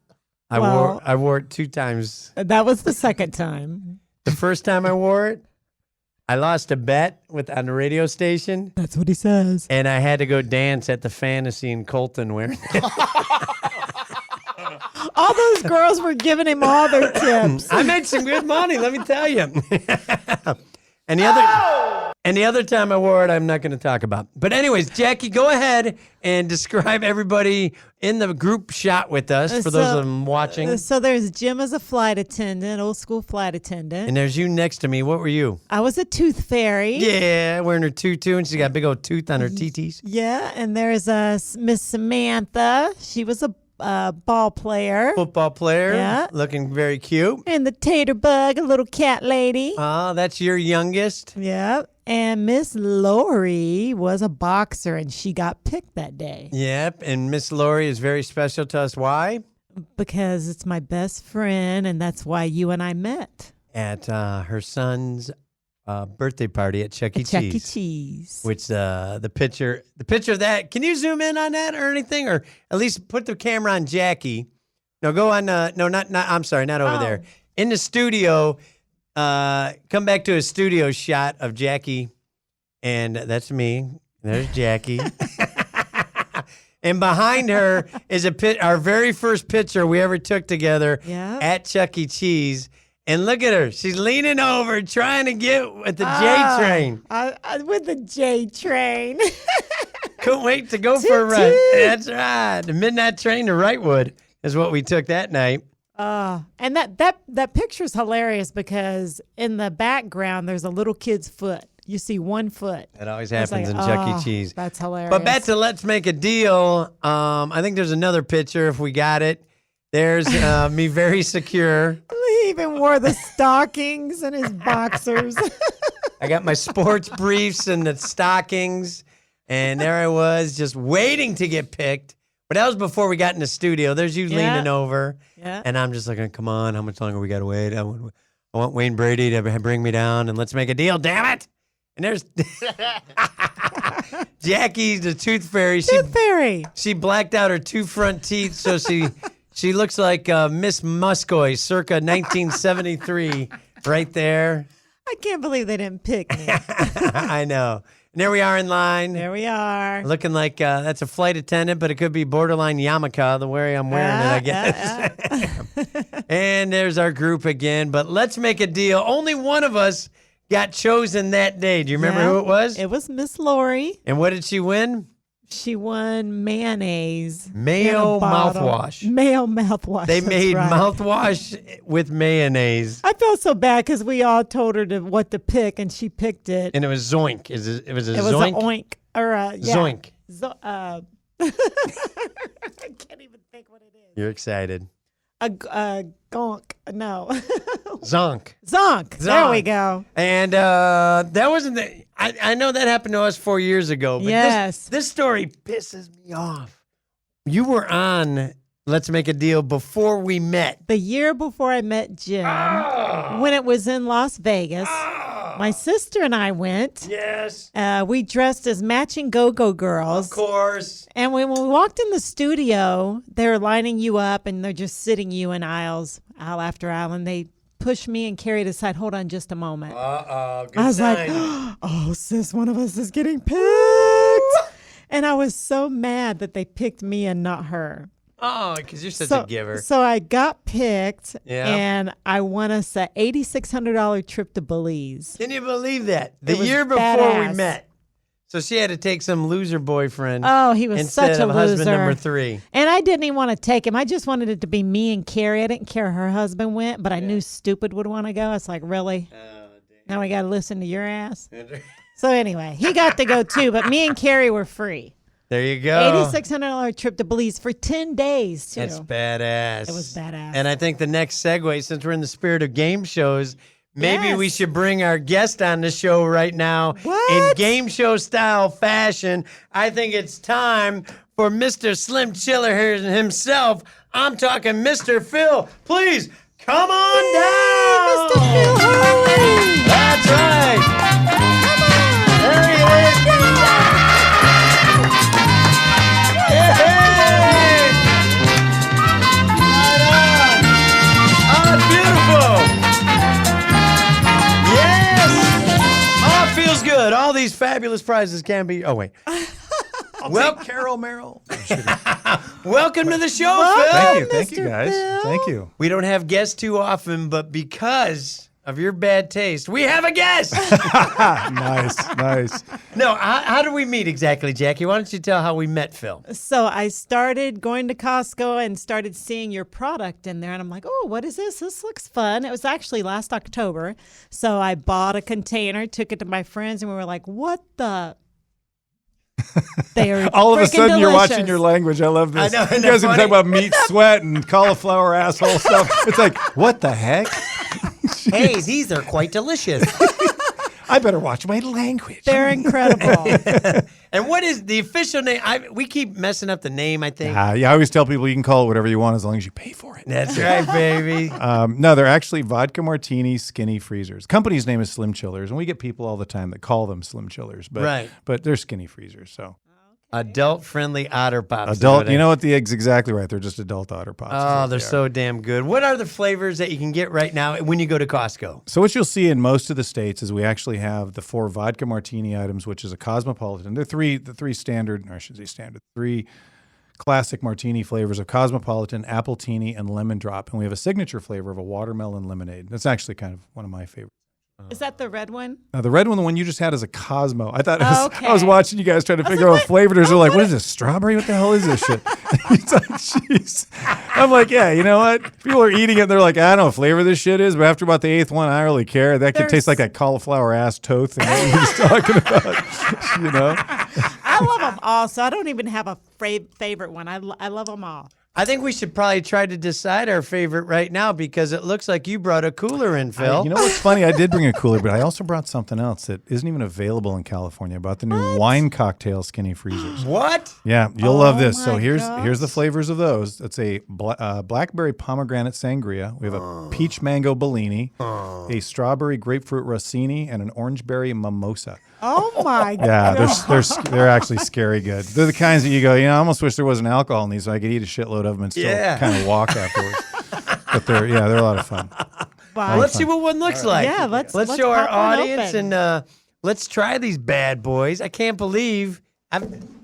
I wore it 2 times. That was the second time. The first time I wore it, I lost a bet on the radio station, That's what he says. and I had to go dance at the Fantasy in Colton wearing it. All those girls were giving him all their tips. I made some good money, let me tell you. And the other time I wore it, I'm not going to talk about. But anyways, Jackie, go ahead and describe everybody in the group shot with us for those of them watching. So there's Jim as a flight attendant, old school flight attendant. And there's you next to me. What were you? I was a tooth fairy. Yeah, wearing her tutu, and she's got a big old tooth on her TTs. Yeah, and there's Miss Samantha. She was a ball player. Football player. Yeah. Looking very cute. And the tater bug, a little cat lady. Oh, that's your youngest. Yeah. And Miss Lori was a boxer, and she got picked that day. Yep, and Miss Lori is very special to us. Why? Because it's my best friend, and that's why you and I met. At her son's birthday party at Chuck E. Chuck E. Cheese. Cheese. Which the picture of that, can you zoom in on that or anything? Or at least put the camera on Jackie. No, go on, I'm sorry, not over there. In the studio, come back to a studio shot of Jackie, and that's me. There's Jackie. And behind her is our very first picture we ever took together at Chuck E. Cheese. And look at her. She's leaning over, trying to get with the J train. With the J train. Couldn't wait to go for a run. That's right. The midnight train to Wrightwood is what we took that night. And that picture's hilarious because in the background there's a little kid's foot. You see one foot. That always happens in Chuck E. Cheese. That's hilarious. But back to Let's Make a Deal. I think there's another picture if we got it. There's me very secure. He even wore the stockings and his boxers. I got my sports briefs and the stockings. And there I was just waiting to get picked. But that was before we got in the studio. There's you leaning over. Yeah. And I'm just like, come on, how much longer we got to wait? I want Wayne Brady to bring me down and let's make a deal, damn it. And there's Jackie, the tooth fairy. Tooth fairy. She blacked out her 2 front teeth, so she looks like Miss Muscoy circa 1973 right there. I can't believe they didn't pick me. I know. And there we are in line. There we are. Looking like that's a flight attendant, but it could be borderline yarmulke the way I'm wearing it, I guess. And there's our group again. But let's make a deal. Only one of us got chosen that day. Do you remember who it was? It was Miss Lori. And what did she win? She won mayonnaise. Mayo in a bottle. mouthwash. Mayo mouthwash. They that's made right. mouthwash with mayonnaise. I felt so bad because we all told her what to pick, and she picked it. And it was Zoink. It was a It was Zoink. a oink. Or Zoink. I can't even think what it is. You're excited. A gonk. No. Zonk. Zonk. There we go. And that wasn't the. I know that happened to us 4 years ago. But Yes. this story pisses me off. You were on Let's Make a Deal before we met. The year before I met Jim, when it was in Las Vegas, my sister and I went. Yes. We dressed as matching go-go girls. Of course. And when we walked in the studio, they were lining you up and they're just sitting you in aisle after aisle. And they pushed me and carried aside. Hold on just a moment. Good I was sign. like, oh, sis, one of us is getting picked. And I was so mad that they picked me and not her. Oh, because you're such a giver. So I got picked, Yeah. and I won us a $8,600 trip to Belize. Can you believe that? The It was year before we badass. met. So she had to take some loser boyfriend. Oh, he was instead such a of loser. husband number 3. And I didn't even want to take him. I just wanted it to be me and Carrie. I didn't care her husband went, but I knew Stupid would want to go. It's like, really? Now we got to listen to your ass? So anyway, he got to go too, but me and Carrie were free. There you go. $8,600 trip to Belize for 10 days, too. That's badass. It was badass. And I think the next segue, since we're in the spirit of game shows, maybe we Yes. should bring our guest on the show right now in What? game show style fashion. I think it's time for Mr. Slim Chiller here himself. I'm talking Mr. Phil. Please come on down. Mr. Phil Hurley. That's right. There he is. Hey. Right on. Oh, beautiful. Yes. Oh, it feels good. All these fabulous prizes can be. Oh, wait. Well, Carol Merrill. welcome to the show, Welcome. Phil. Thank you, Mr. guys. Phil. Thank you. We don't have guests too often, but because of your bad taste, we have a guest. Nice. No, how did we meet exactly, Jackie? Why don't you tell how we met Phil? So I started going to Costco and started seeing your product in there. And I'm like, oh, what is this? This looks fun. It was actually last October. So I bought a container, took it to my friends, and we were like, what the? They are All of a freaking sudden, you're delicious. watching your language. I love this. I know, isn't you guys that have been talking about meat, sweat, and cauliflower asshole stuff. It's like, what the heck? Hey, these are quite delicious. I better watch my language. They're incredible. And what is the official name? We keep messing up the name, I think. Yeah, I always tell people you can call it whatever you want as long as you pay for it. That's right, baby. No, they're actually vodka martini skinny freezers. Company's name is Slim Chillers, and we get people all the time that call them Slim Chillers, but Right. but they're skinny freezers. So Adult-friendly Otter Pops. adult, you know what the egg's exactly right. They're just adult Otter Pops. is Oh, what they're they are. so damn good. What are the flavors that you can get right now when you go to Costco? So what you'll see in most of the states is we actually have the 4 vodka martini items, which is a cosmopolitan. They're the three standard, or I should say standard, 3 classic martini flavors of cosmopolitan, apple teeny, and lemon drop. And we have a signature flavor of a watermelon lemonade. That's actually kind of one of my favorites. Is that the red one? Now, the red one, the one you just had, is a Cosmo. I thought Okay. I was watching you guys trying to figure out what flavor it is. They're like, what is this, strawberry? What the hell is this shit? It's like, jeez. I'm like, yeah, you know what? People are eating it. They're like, I don't know what flavor this shit is, but after about the 8th one, I don't really care. That could taste like that cauliflower ass toast thing that you was talking about, you know? I love them all, so I don't even have a favorite one. I love them all. I think we should probably try to decide our favorite right now because it looks like you brought a cooler in, Phil. You know what's funny? I did bring a cooler, but I also brought something else that isn't even available in California. I brought the new wine cocktail skinny freezers. What? Yeah, you'll love this. Oh So my here's the gosh. flavors of those. It's a blackberry pomegranate sangria. We have a peach mango Bellini, a strawberry grapefruit Rossini, and an orangeberry mimosa. Oh my Yeah, god! they're actually scary good. They're the kinds that you go, I almost wish there wasn't alcohol in these so I could eat a shitload of them and still kind of walk afterwards. But they're a lot of fun. Wow. Let's see what one looks like. Yeah, let's show our pop one audience open. and let's try these bad boys. I can't believe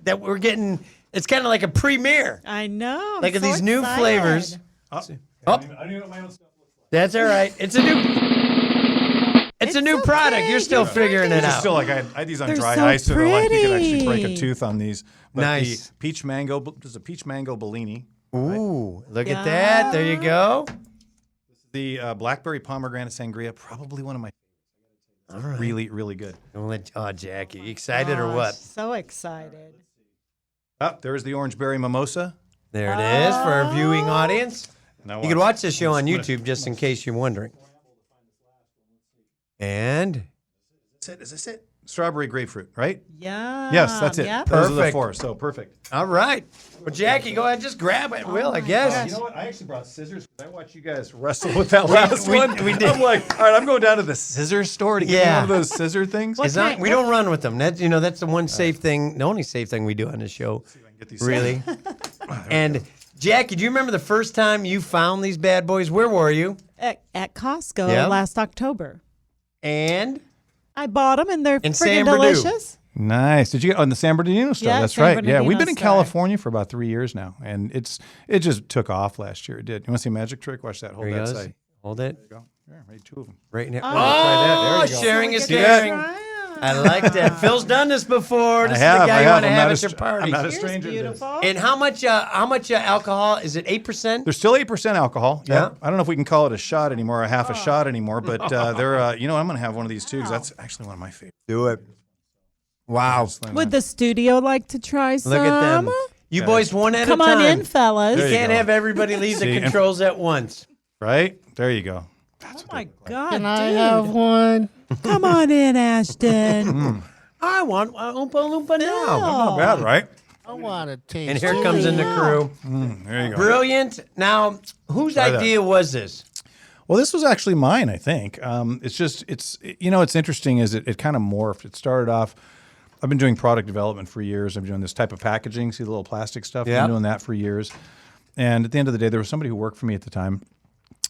that we're getting. It's kind of like a premiere. I know. I'm Like so these new excited. flavors. Oh. Oh. That's all right. It's a new It's product. okay. You're still You're figuring it It's out. still like I had these on They're dry so ice, so they're like you could actually break a pretty. tooth on these. But Nice. the peach mango, there's a peach mango Bellini. Ooh, look at that. There you go. The blackberry pomegranate sangria, probably one of my favorites. Really, really good. Oh, Jackie, you excited or Gosh, what? So excited. There's the orangeberry mimosa. There it is for our viewing audience. Now You can watch this show on YouTube just in case you're wondering. And Is this it? Strawberry grapefruit, right? Yeah. Yes, that's it. Yep. Those are the Perfect. 4, so perfect. all right. Well, Jackie, go ahead, just grab it. Will, I guess. You know what? I actually brought scissors because I watched you guys wrestle with that last we- one. we did. I'm like, all right, I'm going down to the scissor store to get Yeah. one of those scissor things. It's not, we don't run with them. That's the one safe thing, the only safe thing we do on this show. Get these Really. And Jackie, do you remember the first time you found these bad boys? Where were you? At Costco Yep. last October. And I bought them and they're In freaking San Bernardino. delicious. Nice. Did you get on the San Bernardino store? Yeah, That's San right. Bernardino Yeah, we've been in store. California for about 3 years now, and it just took off last year. It did. You want to see a magic trick? Watch that. Hold here he that goes. side. Hold it. Go. There, made 2 of them. Right now. Oh, try that. There you go. Sharing is So we get to caring. try 'em. I like that. Phil's done this before. This I have. is the guy I you have. want to I'm have not at a your str- party. I'm not a Here's stranger to this. beautiful. And how much alcohol? Is it 8%? There's still 8% alcohol. Yeah. I don't know if we can call it a shot anymore, a half a shot anymore, but they're. I'm going to have one of these too because that's actually one of my favorites. Do it. Wow. Would the studio like to try some? Look at them. You boys one at Come a time. on in, fellas. You can't have everybody leave the controls at once. Right? There you go. Oh my God, Can dude. I have one? Come on in, Ashton. I want a Oompa Loompa now. Not bad, right? I want to taste. And here comes in the crew. There you go. Brilliant. Now, whose Try that. idea was this? Well, this was actually mine, I think. It's interesting is it kind of morphed. It started off, I've been doing product development for years. I've been doing this type of packaging, see the little plastic stuff? Yeah. I've been doing that for years. And at the end of the day, there was somebody who worked for me at the time.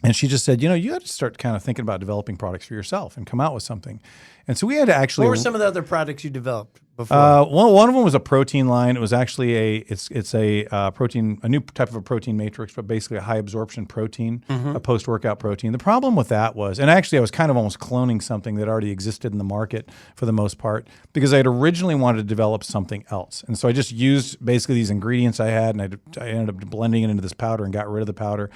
And she just said, you got to start kind of thinking about developing products for yourself and come out with something. And so we had to actually. What were some of the other products you developed before? One of them was a protein line. It was actually a protein, a new type of a protein matrix, but basically a high absorption protein, a post workout protein. The problem with that was, and actually I was kind of almost cloning something that already existed in the market for the most part, because I had originally wanted to develop something else, and so I just used basically these ingredients I had, and I ended up blending it into this powder and got rid of the powder.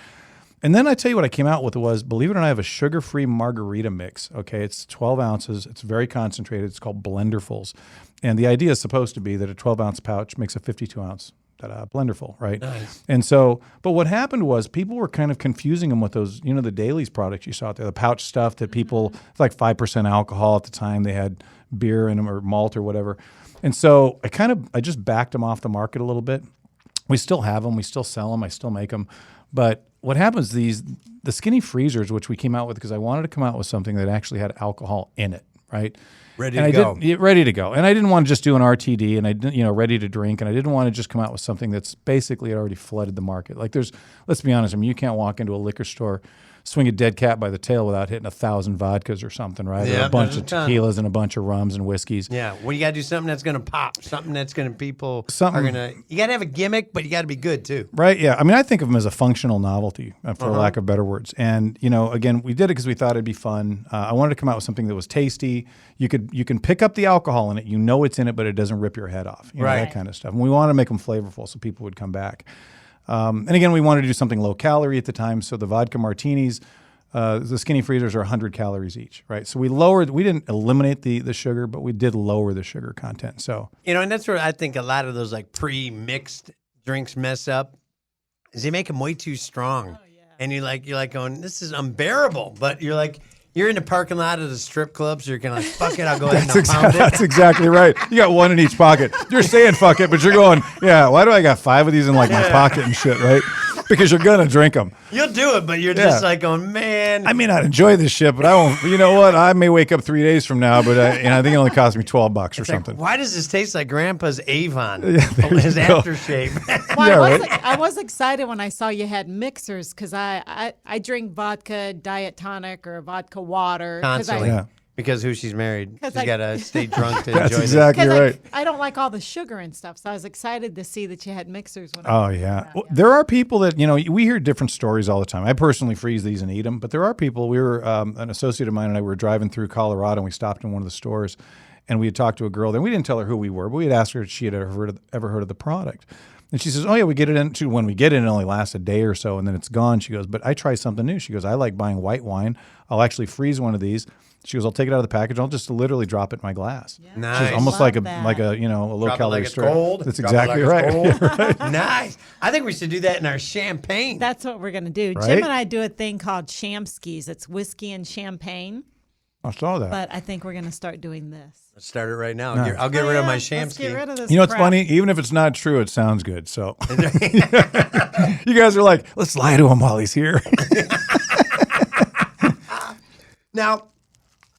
And then I tell you what I came out with was, believe it or not, I have a sugar-free margarita mix. Okay, it's 12 ounces. It's very concentrated. It's called Blenderfuls. And the idea is supposed to be that a 12-ounce pouch makes a 52-ounce Blenderful, right? Nice. And so, but what happened was people were kind of confusing them with those, the Dailies products you saw out there, the pouch stuff that people, it's like 5% alcohol at the time. They had beer in them or malt or whatever. And so I just backed them off the market a little bit. We still have them. We still sell them. I still make them. But what happens, the skinny freezers, which we came out with because I wanted to come out with something that actually had alcohol in it, right? Ready to go. Ready to go. And I didn't want to just do an RTD and I didn't, ready to drink. And I didn't want to just come out with something that's basically already flooded the market. Like let's be honest, you can't walk into a liquor store, swing a dead cat by the tail without hitting 1,000 vodkas or something, right? Yeah, or a bunch there's of a ton. tequilas and a bunch of rums and whiskeys. Yeah, well, you got to do something that's going to pop, something that's going to people Something- are going to. You got to have a gimmick, but you got to be good too. Right. Yeah. I mean, I think of them as a functional novelty, for lack of better words. And again, we did it because we thought it'd be fun. I wanted to come out with something that was tasty. You can pick up the alcohol in it. It's in it, but it doesn't rip your head off. Right. That kind of stuff. And we wanted to make them flavorful so people would come back. And again, we wanted to do something low calorie at the time. So the vodka martinis, the skinny freezers are 100 calories each, right? So we didn't eliminate the sugar, but we did lower the sugar content. So And that's where I think a lot of those like pre-mixed drinks mess up, is they make them way too strong, and you're like going, this is unbearable. But you're in the parking lot of the strip club, so you're kind of like, fuck it, I'll go ahead and pound it. that's exactly right. You got one in each pocket. You're saying fuck it, but you're going, yeah, why do I got 5 of these in like my pocket and shit, right? Because you're going to drink them. You'll do it, but you're just like going, man. I may not enjoy this shit, but I won't. You know what? I may wake up 3 days from now, but I think it only cost me $12 or It's like, something. why does this taste like Grandpa's Avon? there His you go. aftershave. Well, Yeah, I was excited when I saw you had mixers because I drink vodka diet tonic or vodka water. Constantly. Yeah. Because who she's married. She's I- got to stay drunk to That's enjoy exactly Because right. I don't like all the sugar and stuff, so I was excited to see that you had mixers. When Oh, yeah. Well, there are people that, we hear different stories all the time. I personally freeze these and eat them, but there are people. We were, an associate of mine and I were driving through Colorado and we stopped in one of the stores and we had talked to a girl there. We didn't tell her who we were, but we had asked her if she had ever heard of the product. And she says, oh, yeah, we get it into when we get it, it only lasts a day or so and then it's gone. She goes, but I try something new. She goes, I like buying white wine. I'll actually freeze one of these. She goes, I'll take it out of the package. I'll just literally drop it in my glass. Nice. She's almost Love like a that. a low Drop it calorie like it's straw. gold. That's Drop it exactly like right. it's gold. Nice. I think we should do that in our champagne. That's what we're going to do. Right? Jim and I do a thing called Shamskis. It's whiskey and champagne, I saw that. but I think we're going to start doing this. Let's start it right now. Nice. I'll get rid of my Let's get Shamsky. rid of this You know what's crap. funny? Even if it's not true, it sounds good. So you guys are like, let's lie to him while he's here. Now,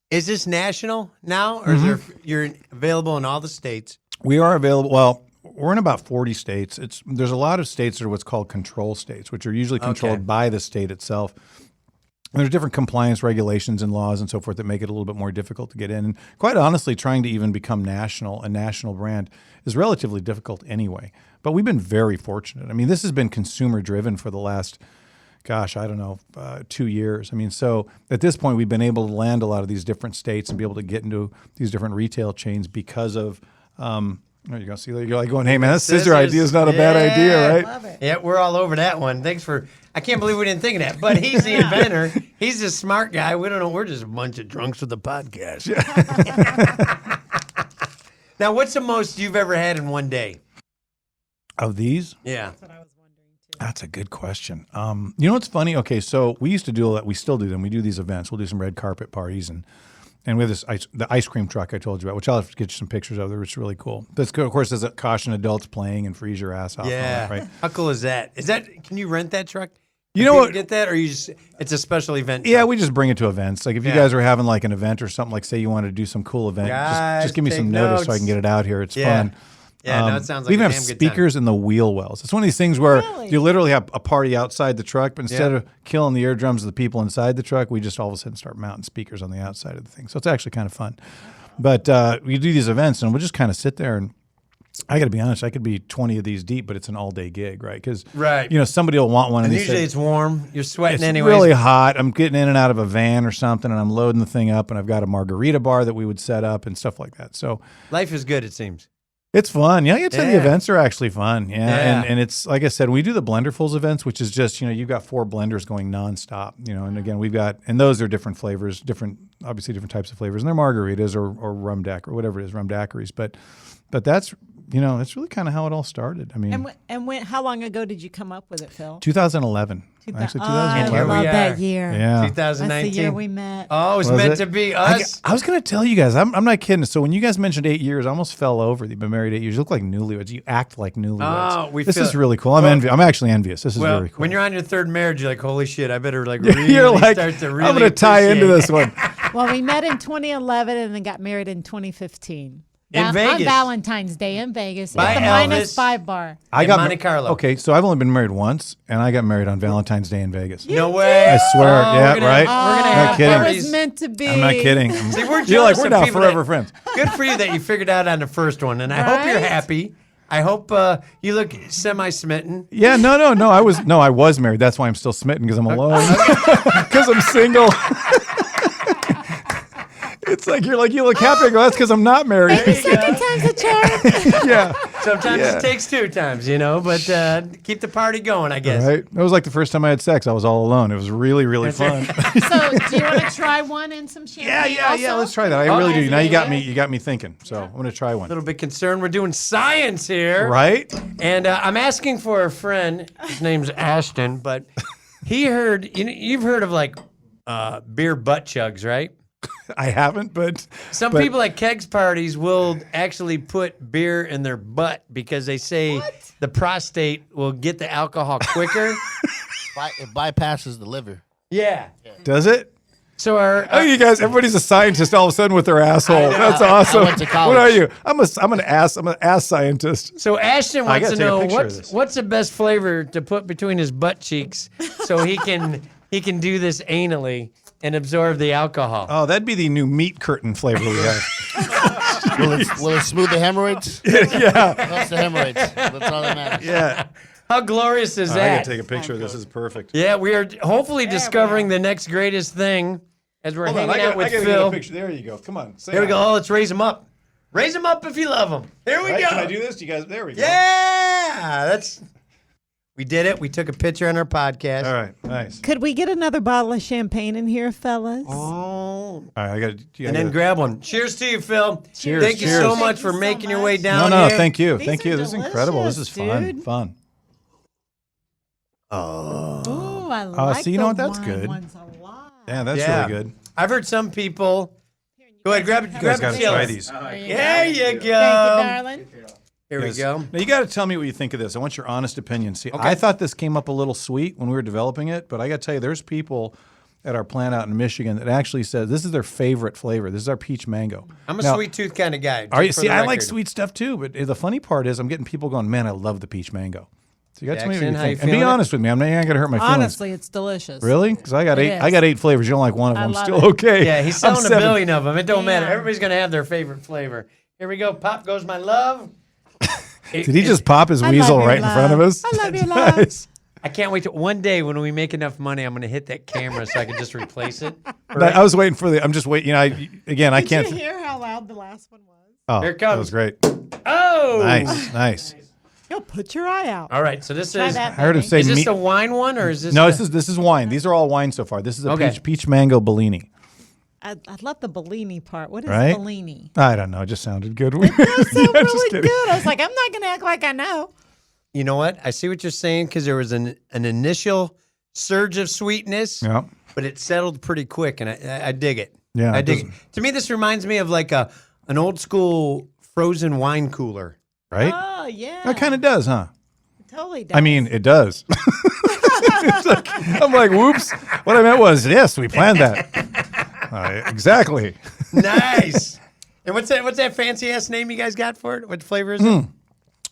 is this national now, or is you're available in all the states? We are available. Well, we're in about 40 states. There's a lot of states that are what's called control states, which are usually controlled Okay. by the state itself. And there's different compliance regulations and laws and so forth that make it a little bit more difficult to get in. And quite honestly, trying to even become a national brand is relatively difficult anyway. But we've been very fortunate. I mean, this has been consumer driven for the last, 2 years. I mean, so at this point, we've been able to land a lot of these different states and be able to get into these different retail chains because of, there you go. See, you're like going, hey, man, that scissor idea is not a bad idea, right? Love it. Yeah, we're all over that one. Thanks for. I can't believe we didn't think of that. But he's the inventor. He's the smart guy. We don't know. We're just a bunch of drunks with a podcast. Now, what's the most you've ever had in one day? Of these? Yeah. That's a good question. You know what's funny? Okay, so we used to do that. We still do them. We do these events. We'll do some red carpet parties, and we have the ice cream truck I told you about, which I'll have to get you some pictures of. It's really cool. That's good. Of course, there's a caution adults playing and freeze your ass off. and all Yeah. that, right? How cool is that? Can you rent that truck? You know People what? get that, or it's a special event? Yeah, truck? we just bring it to events. Like if you Yeah. guys are having like an event or something, like say you want to do some cool event, Guys, just give me take some notice so I notes. can get it out here. It's Yeah. fun. Yeah, no, it sounds like we a even have damn good time. speakers in the wheel wells. It's one of these things where Really? you literally have a party outside the truck, but instead Yeah. of killing the eardrums of the people inside the truck, we just all of a sudden start mounting speakers on the outside of the thing. So it's actually kind of fun. But we do these events, and we'll just kind of sit there and I got to be honest, I could be 20 of these deep, but it's an all-day gig, right? Because, Right. you know, somebody will want one. And they usually say, it's warm. You're sweating it's anyways. really hot. I'm getting in and out of a van or something, and I'm loading the thing up, and I've got a margarita bar that we would set up and stuff like that. So Life is good, it seems. it's fun. Yeah, I'd say the Yeah. events are actually fun. Yeah. Yeah. And it's, like I said, we do the Blenderfuls events, which is just, you know, you've got 4 blenders going nonstop, you know, and again, we've got, and those are different flavors, obviously different types of flavors, and they're margaritas or rum daiquiri or whatever it is, rum daiquiris. But that's, you know, that's really kind of how it all started. I mean, How long ago did you come up with it, Phil? 2011. Actually, I 2011. Here we love are. that year. Yeah. That's the 2019. year we met. Oh, it was Was meant it? to be I us. was going to tell you guys, I'm not kidding. So when you guys mentioned 8 years, I almost fell over. You've been married 8 years. You look like newlyweds. You act like newlyweds. Oh, this feel is it. really cool. I'm actually envious. This is Well, very cool. when you're on your 3rd marriage, you're like, holy shit, I better like really You're like, start to really I'm going to tie into appreciate this one. Well, we met in 2011 and then got married in 2015. In On Vegas. Valentine's Day in Vegas By at the Elvis. -5 bar. I in got Monte Carlo. Okay, so I've only been married once, and I got married on Valentine's Day in Vegas. No way. I swear. Oh, Yeah, we're gonna- right? We're gonna Not have kidding. It parties. was meant to be. I'm not kidding. See, we're You're like, jealous we're of now people forever that- friends. Good for you that you figured out on the first one, and I hope you're Right? happy. I hope you look semi-smitten. Yeah, no. I was married. That's why I'm still smitten, because I'm alone. Because I'm single. It's like you look happy. I go, that's because I'm not married. Second time's a charm. Yeah. Sometimes it takes 2 times, you know, but keep the party going, I guess. Right. It was like the first time I had sex. I was all alone. It was really, really fun. So, do you want to try one and some champagne? Yeah. Let's try that. I really do. Now you got me thinking. So I'm gonna try A one. little bit concerned. We're doing science here. Right? And I'm asking for a friend. His name's Ashton, but he heard, you've heard of like beer butt chugs, right? I haven't, but Some people at kegs parties will actually put beer in their butt because they say the prostate will get the alcohol quicker. It bypasses the liver. Yeah. does it? So our Oh, you guys! Everybody's a scientist all of a sudden with their asshole. That's awesome. I went to college. What are you? I'm an ass scientist. so Ashton I wants gotta to take a know picture of this. what's the best flavor to put between his butt cheeks so he can do this anally and absorb the alcohol. Oh, that'd be the new meat curtain flavor we have. Will it smooth the hemorrhoids? Yeah, That's the hemorrhoids. That's all that matters. yeah. How glorious is I that? gotta take a picture of this. This is perfect. Yeah, we are hopefully discovering the next greatest thing as we're hanging out with Phil. There you go. Come on. Here we go. Oh, let's raise them up. Raise them up if you love them. Here we go. Can I do this? You guys, there we go. Yeah, we did it. We took a picture on our podcast. All right, nice. Could we get another bottle of champagne in here, fellas? Oh, All right, I got to. and then grab one. Cheers to you, Phil. Cheers, Thank you cheers. so Thank much you for so making your way much. down No, here. thank you, These thank are you. This is incredible. This is delicious, fun, dude. fun. Oh, I like so you know what? the That's wine good. ones a lot. Yeah, that's Yeah. really good. I've heard some people. Go ahead, grab it. You Grab guys got it. to try these. There you go. Thank you, darling. Here we Yes. go. Now you got to tell me what you think of this. I want your honest opinion. See, I thought this came up a little sweet when we were developing it, but I got to tell you, there's people at our plant out in Michigan that actually says this is their favorite flavor. This is our peach mango. I'm a Now, sweet tooth kind of guy. Are you? just for See, the I like record. sweet stuff too, but the funny part is I'm getting people going, man, I love the peach mango. So you got to tell me what Jackson, you how you think. And be feeling it? honest with me. I'm not going to hurt my feelings. Honestly, it's delicious. Really? Because I got It eight. is. I got 8 flavors. You don't like one of I them. love Still it. okay. Yeah, he's I'm selling a 7. billion of them. It don't matter. Yeah. Everybody's gonna have their favorite flavor. Here we go. Pop goes my love. Did he just pop his I love weasel your right in front of love. us? I love your love. Nice. I can't wait to one day when we make enough money. I'm gonna hit that camera so I can just replace it. I was waiting for the. I'm just waiting. You know, I Did can't. you hear how loud the last one was? Oh, Here it that comes. was great. Oh, Nice. Yo, put your eye out. All right, so this Try is. that, I heard him baby. say Is this meat. a wine one or is this? No, a- this is wine. These are all wine so far. This is a Okay. peach mango Bellini. I love the Bellini part. What is Right? Bellini? I don't know. It just sounded good. That sounds Yeah, just really kidding. good. I was like, I'm not going to act like I know. You know what? I see what you're saying because there was an initial surge of sweetness, Yeah. but it settled pretty quick, and I dig it. Yeah, I it dig it. doesn't- To me, this reminds me of like an old school frozen wine cooler. Right? Oh, yeah. That kind of does, huh? Totally does. I mean, it does. It's like- I'm like, whoops. What I meant was, yes, we planned that. Exactly. Nice. And what's that fancy ass name you guys got for it? What flavor is it?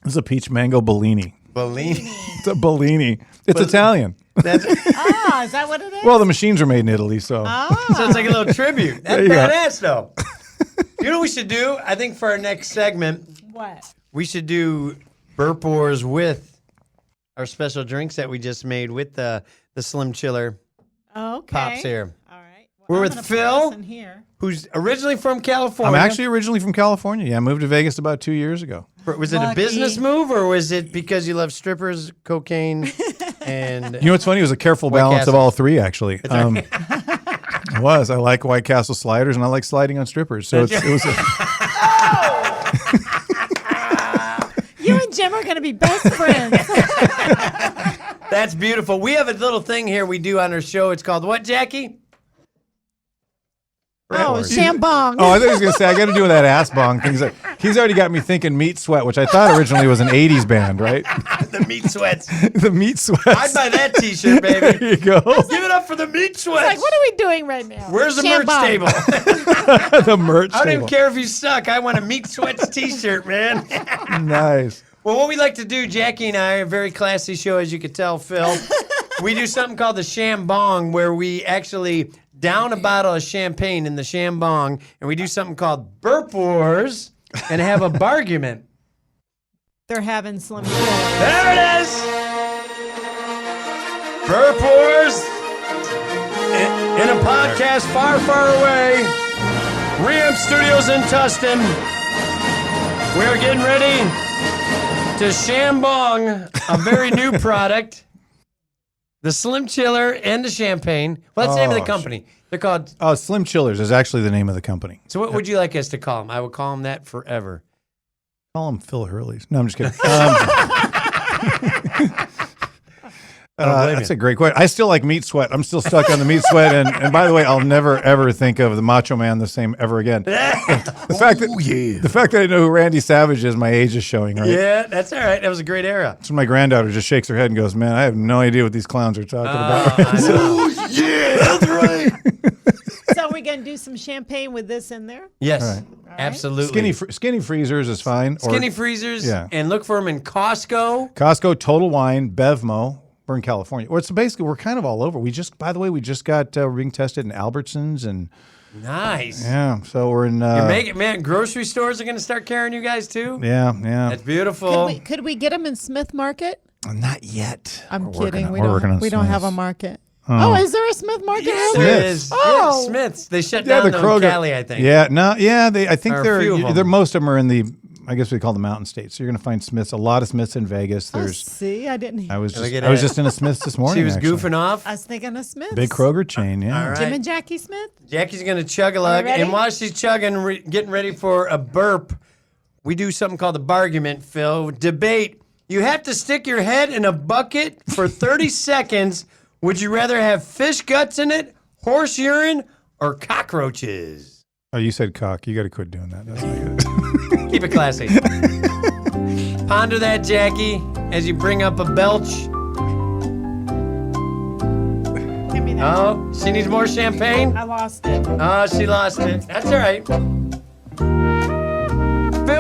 This is a peach mango Bellini. Bellini. It's a Bellini. It's Italian. That's, Oh, is that what it is? Well, the machines are made in Italy, so. so it's like a little tribute. That's you go. badass, though. You know what we should do? I think for our next segment, What? we should do burp wars with our special drinks that we just made with the Slim Chiller Okay. Pops here. All right. Well, We're I'm with gonna put Phil. this in here. Who's originally from California. I'm actually originally from California. Yeah, I moved to Vegas about 2 years ago. Was it a Lucky. business move or was it because you love strippers, cocaine, and You know what's funny? It was a careful White balance Castle. of all three, actually. It was. I like White Castle sliders, and I like sliding on strippers. So it was. You and Jim are going to be best friends. That's beautiful. We have a little thing here we do on our show. It's called what, Jackie? Oh, Shambong. Oh, I thought he was going to say, I got to do that ass bong thing. He's already got me thinking Meat Sweat, which I thought originally was an 80s band, right? The meat sweats. The Meat Sweats. I'd buy that T-shirt, baby. There you go. Give it up for the meat sweats. Like, what are we doing right now? Where's the Shambong. merch table? The merch I don't even table. care if you suck. I want a meat sweats T-shirt, man. Nice. Well, what we like to do, Jackie and I, are a very classy show, as you could tell, Phil. We do something called the Shambong, where we actually down a bottle of champagne in the Shambong, and we do something called Burp Wars and have a bargument. They're having Slim Jim. There it is! Burp Wars in a podcast far, far away. Reamp Studios in Tustin. We are getting ready to Shambong a very new product. The Slim Chiller and the champagne. Well, that's the name of the company. They're called. Oh, Slim Chillers is actually the name of the company. So, what would you like us to call them? I would call them that forever. Call them Phil Hurley's. No, I'm just kidding. That's a great question. I still like Meat Sweat. I'm still stuck on the Meat Sweat. And by the way, I'll never, ever think of the Macho Man the same ever again. The fact that I know who Randy Savage is, my age is showing, right? Yeah, that's all right. That was a great era. So my granddaughter just shakes her head and goes, man, I have no idea what these clowns are talking about. I know. That's right. So we're going to do some champagne with this in there? Yes, All right. absolutely. Skinny freezers is fine. Or Skinny freezers. Yeah. And look for them in Costco. Costco, Total Wine, Bevmo. We're in California. Or it's basically, we're kind of all over. By the way, we just got being tested in Albertsons and Nice. yeah. So we're in. You're making, man, grocery stores are going to start carrying you guys too? Yeah. That's beautiful. Could we get them in Smith Market? Not yet. I'm We're working kidding. on- We we're working on don't have a Smiths. market. Oh, is there a Smith Market? Yes, over there there? is. Oh. Yeah, Smith's. They shut Yeah, down the in Kroger. Cali, I think. Yeah. No. Yeah. I think Or a few of them. most of them are in the. I guess we call them mountain states. So you're going to find Smiths. A lot of Smiths in Vegas. Oh, There's. see, I didn't. I was Look at just that. in a Smiths this morning. She was actually. goofing off. I was thinking of Smith. Big Kroger chain. Yeah. All right. Jim and Jackie Smith. Jackie's going to chug a lug. Are you ready? And while she's chugging, getting ready for a burp, we do something called the bargument, Phil. Debate. You have to stick your head in a bucket for 30 seconds. Would you rather have fish guts in it, horse urine, or cockroaches? Oh, you said cock. You got to quit doing that. That's not good. Keep it classy. Ponder that, Jackie, as you bring up a belch. Give me that. Oh, she needs more champagne? I lost it. Oh, she lost it. That's all right. Phil,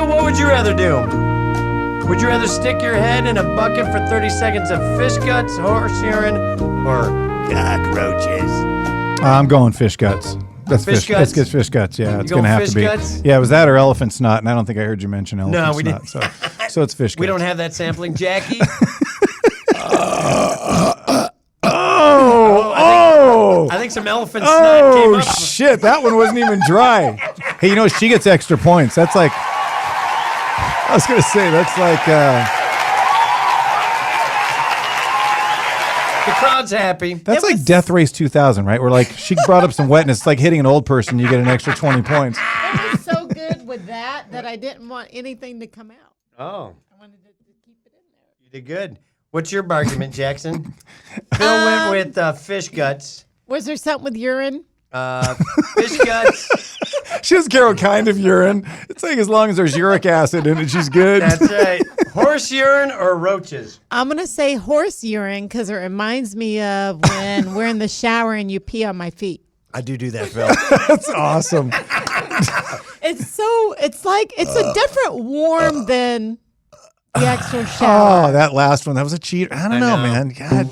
what would you rather do? Would you rather stick your head in a bucket for 30 seconds of fish guts, horse urine, or cockroaches? I'm going fish guts. That's Fish fish. guts? Let's get fish guts. Yeah, it's going going to have fish to be. guts? Yeah, it was that or elephant snot, and I don't think I heard you mention elephant we snot. didn't. So it's fish guts. We don't have that sampling, Jackie. I think some elephant snot came Oh up. shit! That one wasn't even dry. Hey, you know she gets extra points. That's like. I was gonna say that's like. The crowd's happy. That's like Death Race 2000, right? Where like she brought up some wetness. It's like hitting an old person. You get an extra 20 points. It was so good with that I didn't want anything to come out. Oh, I wanted to keep it in there. you did good. What's your argument, Jackson? Phil went with fish guts. Was there something with urine? Fish guts. She doesn't care what kind of urine. It's like as long as there's uric acid in it, she's good. That's right. Horse urine or roaches? I'm going to say horse urine because it reminds me of when we're in the shower and you pee on my feet. I do that, Phil. That's awesome. It's a different warm than the actual shower. Oh, that last one. That was a cheat. I don't know, man. God.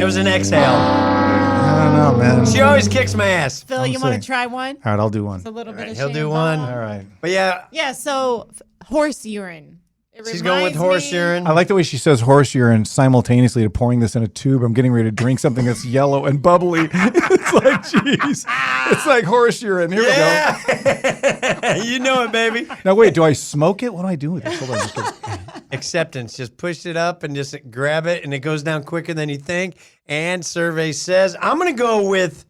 It was an exhale. I don't know, man. She always kicks my ass. Phil, you want to try one? All right, I'll do one. It's a little bit of He'll do shame one. ball. All right. But yeah, Yeah, so horse urine. she's going with horse urine. I like the way she says horse urine simultaneously to pouring this in a tube. I'm getting ready to drink something that's yellow and bubbly. It's like, jeez. It's like horse urine. Here we Yeah. You know it, baby. go. Now, wait, do I smoke it? What do I do with this? Hold on. Just kidding. Acceptance. Just push it up and just grab it, and it goes down quicker than you think. And survey says, I'm going with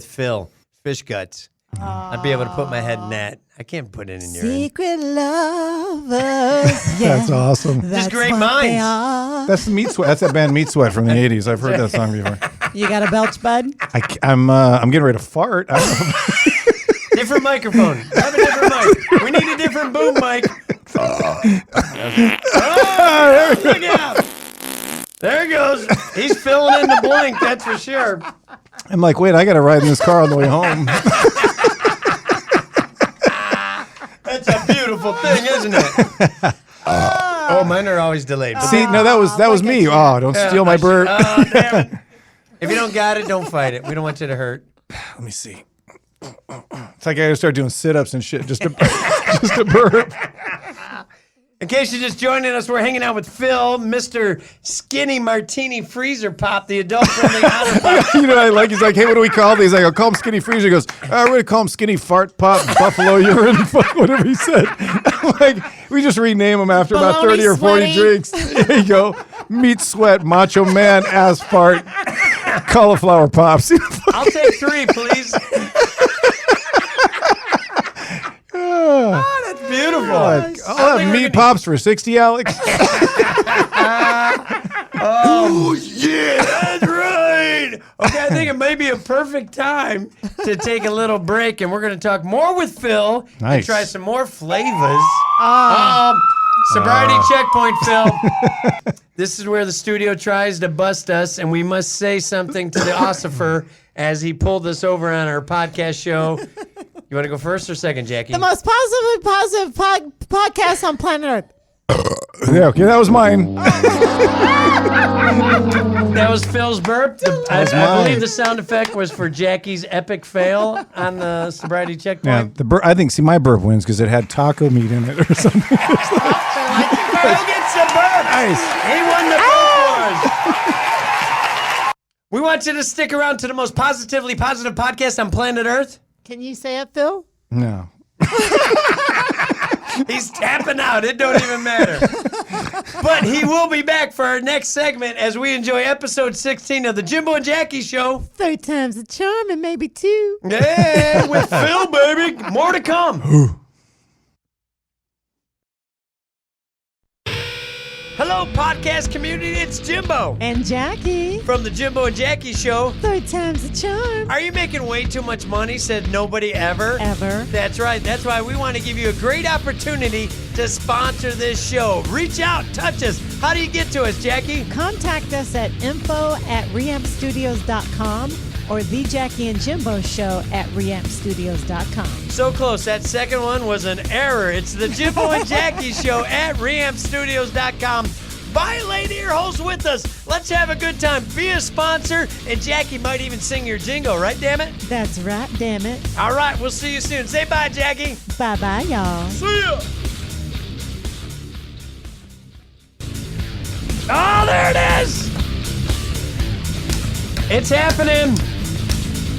Phil. Fish guts. I'd be able to put my head in that. I can't put it in urine. Secret lovers. That's awesome. Just great minds. That's the Meat Sweat. That's that band Meat Sweat from the 80s. I've heard that song before. You got a belch, bud? I'm getting ready to fart. I don't know. Different microphone. Have a different mic. We need a different boom mic. Look out. There he goes. He's filling in the blank, that's for sure. I'm like, wait, I got to ride in this car on the way home. That's a beautiful thing, isn't it? Oh, mine are always delayed. See, no, that was me. Oh, don't steal my burp. Oh, damn it. If you don't got it, don't fight it. We don't want you to hurt. Let me see. It's like I got to start doing sit-ups and shit just to burp. In case you're just joining us, we're hanging out with Phil, Mr. Skinny Martini Freezer Pop, the adult-friendly honor pop. You know what I like? He's like, hey, what do we call these? I go, call him Skinny Freezer. He goes, we're going to call him Skinny Fart Pop, Buffalo Urine, fuck, whatever he said. I'm like, we just rename him after about 30 or 40 drinks. There you go. Meat Sweat, Macho Man, Ass Fart, Cauliflower Pops. I'll take 3, please. Oh, that's beautiful. I'll have meat pops for 60, Alex. Oh, yeah, that's right. Okay, I think it may be a perfect time to take a little break, and we're going to talk more with Phil and Nice. try some more flavors. Sobriety checkpoint, Phil. This is where the studio tries to bust us, and we must say something to the ossifer as he pulled us over on our podcast show. You want to go first or second, Jackie? The most positive podcast on planet Earth. Yeah, okay, that was mine. That was Phil's burp. I mine. believe the sound effect was for Jackie's epic fail on the sobriety Yeah, checkpoint. I think, see, my burp wins because it had taco meat in it or something. Phil gets the burp. Nice. He won the burp wars. We want you to stick around to the most positively positive podcast on planet Earth. Can you say it, Phil? No. He's tapping out. It don't even matter. But he will be back for our next segment as we enjoy episode 16 of the Jimbo and Jackie Show. 3 times the charm and maybe 2. Yeah, with Phil, baby. More to come. Hello, podcast community. It's Jimbo And Jackie. from the Jimbo and Jackie Show. 3 times the charm. Are you making way too much money? Said nobody ever. Ever. That's right. That's why we want to give you a great opportunity to sponsor this show. Reach out, touch us. How do you get to us, Jackie? Contact us at info@reampstudios.com or The Jackie and Jimbo Show at reampstudios.com. So close. That second one was an error. It's the Jimbo and Jackie Show at reampstudios.com. Violate earholes with us. Let's have a good time. Be a sponsor, and Jackie might even sing your jingle, right, damn it? That's right, damn it. All right, we'll see you soon. Say bye, Jackie. Bye-bye, y'all. See ya. Oh, there it is. It's happening.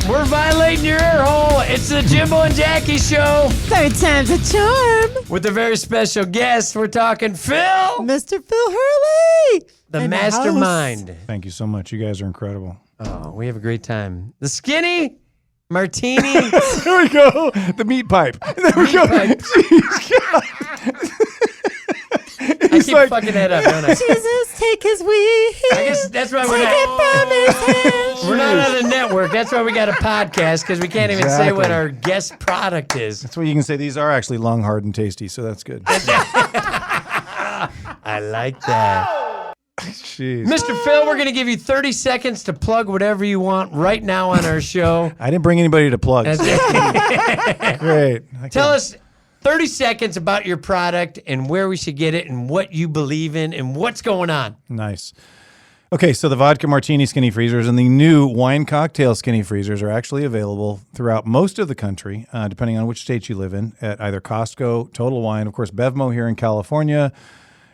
We're violating your ear hole. It's the Jimbo and Jackie Show Third time's a charm. with a very special guest. We're talking Phil, Mr. Phil Hurley. the And mastermind. Thank you so much. You guys are incredible. Oh, we have a great time. The skinny martini. There we go. The meat pipe. There we go. I keep fucking that up, don't I? Jesus, take his weed. I guess that's why Take it from his hands. we're not on a network. That's why we got a podcast, because we can't even say what Exactly. our guest product is. That's what you can say. These are actually long, hard, and tasty, so that's good. I like that. Jeez. Mr. Phil, we're going to give you 30 seconds to plug whatever you want right now on our show. I didn't bring anybody to plug. That's it. Great. Tell us 30 seconds about your product and where we should get it and what you believe in and what's going on. Nice. Okay, so the vodka martini skinny freezers and the new wine cocktail skinny freezers are actually available throughout most of the country, depending on which state you live in, at either Costco, Total Wine, of course, Bevmo here in California,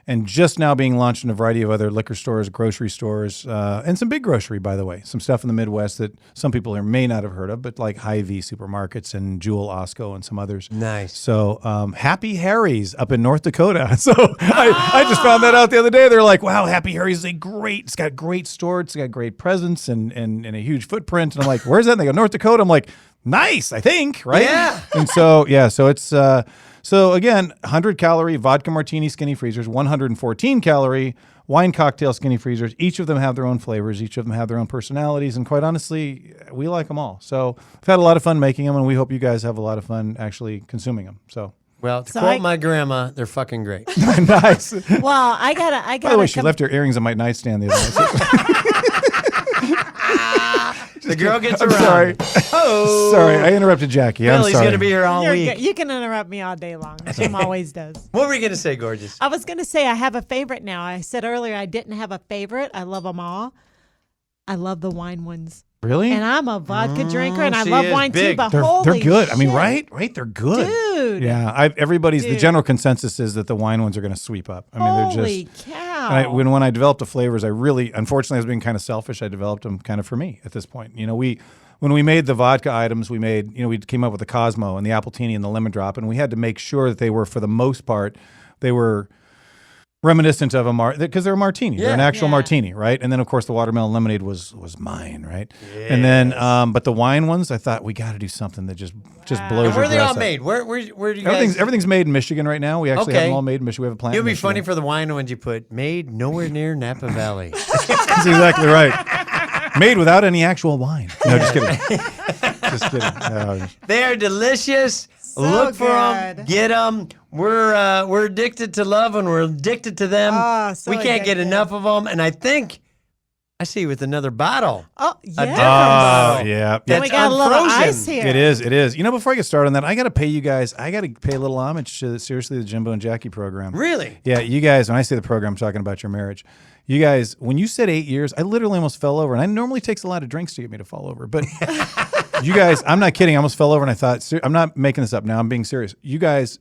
and just now being launched in a variety of other liquor stores, grocery stores, and some big grocery, by the way. Some stuff in the Midwest that some people here may not have heard of, but like Hy-Vee supermarkets and Jewel Osco and some others. Nice. So Happy Harry's up in North Dakota. So I just found that out the other day. They're like, wow, Happy Harry's it's got great stores, it's got great presence and a huge footprint. And I'm like, where's that? And they go, North Dakota. I'm like, nice, I think, right? Yeah. And so, so it's... So again, 100-calorie vodka martini skinny freezers, 114-calorie wine cocktail skinny freezers. Each of them have their own flavors. Each of them have their own personalities. And quite honestly, we like them all. So I've had a lot of fun making them, and we hope you guys have a lot of fun actually consuming them. So Well, to So quote I- my grandma, they're fucking great. nice. Well, I gotta. By the way, she left her earrings on my nightstand the other night. The girl gets I'm around. sorry. Oh, Sorry, I interrupted Jackie. I'm Billy's sorry. going to be here all week. You can interrupt me all day long. Jim always does. What were you going to say, gorgeous? I was gonna say I have a favorite now. I said earlier I didn't have a favorite. I love them all. I love the wine ones. Really? And I'm a vodka drinker, and I she love is wine big. too. But They're holy good. I mean, shit. right? They're good. Dude. Yeah. The Dude. general consensus is that the wine ones are going to sweep up. I mean, Holy they're just. cow! And when I developed the flavors, unfortunately, I was being kind of selfish. I developed them kind of for me at this point. You know, when we made the vodka items, we came up with the Cosmo and the Appletini and the Lemon Drop, and we had to make sure that they were, for the most part, they were reminiscent of because they're a martini. They're an actual martini, right? And then, of course, the watermelon lemonade was mine, right? Yes. And then, but the wine ones, I thought we got to do something that just blows And your where are they breath all out. made? Where do you guys? Everything's made in Michigan right now. We actually have Okay. them all made in Michigan. We have a plant. It in would be Michigan. funny for the wine ones you put made nowhere near Napa Valley. That's exactly right. Made without any actual wine. No, just kidding. Just kidding. No. They are delicious. Look for them. good. Get them. We're addicted to love and we're addicted to them. Oh, so we can't get addicted. enough of them. And I think I see you with another bottle. Oh A different yeah. bottle. Yeah. Then we got a little unfrozen. ice here. It is. You know, before I get started on that, I got to pay you guys. I got to pay a little homage to seriously the Jimbo and Jackie program. Really? Yeah, you guys. When I say the program, I'm talking about your marriage. You guys, when you said 8 years, I literally almost fell over, and it normally takes a lot of drinks to get me to fall over, but. You guys, I'm not kidding. I almost fell over, and I thought, I'm not making this up now. I'm being serious. You guys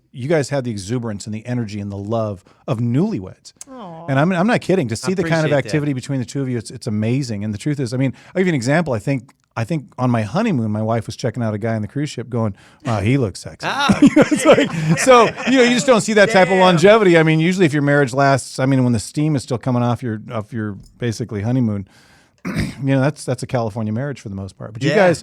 have the exuberance and the energy and the love of newlyweds. Aw. And I'm not kidding. To see the kind of appreciate that. activity between the two of you, it's amazing. And the truth is, I mean, I'll give you an example. I think on my honeymoon, my wife was checking out a guy on the cruise ship going, wow, he looks sexy. It's like, so, you just don't see that type of longevity. I mean, usually if your marriage lasts, I mean, when the steam is still coming off your basically honeymoon, that's a California marriage for the most part. But you guys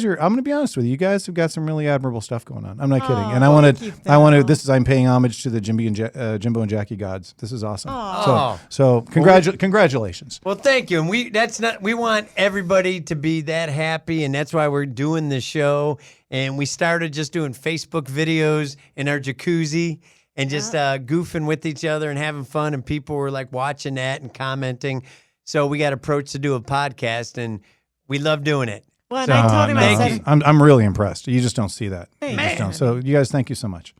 are, I'm going to be honest with you, you guys have got some really admirable stuff going on. I'm not kidding. And I'm paying homage to the Jimbo and Jackie gods. This is awesome. So congratulations. Well, thank you. And we want everybody to be that happy, and that's why we're doing this show. And we started just doing Facebook videos in our jacuzzi and just goofing with each other and having fun, and people were like watching that and commenting. So we got approached to do a podcast, and we love doing it. Well, and I told him, I said, I'm really impressed. You just don't see that. You just Man. don't. So you guys, thank you so much.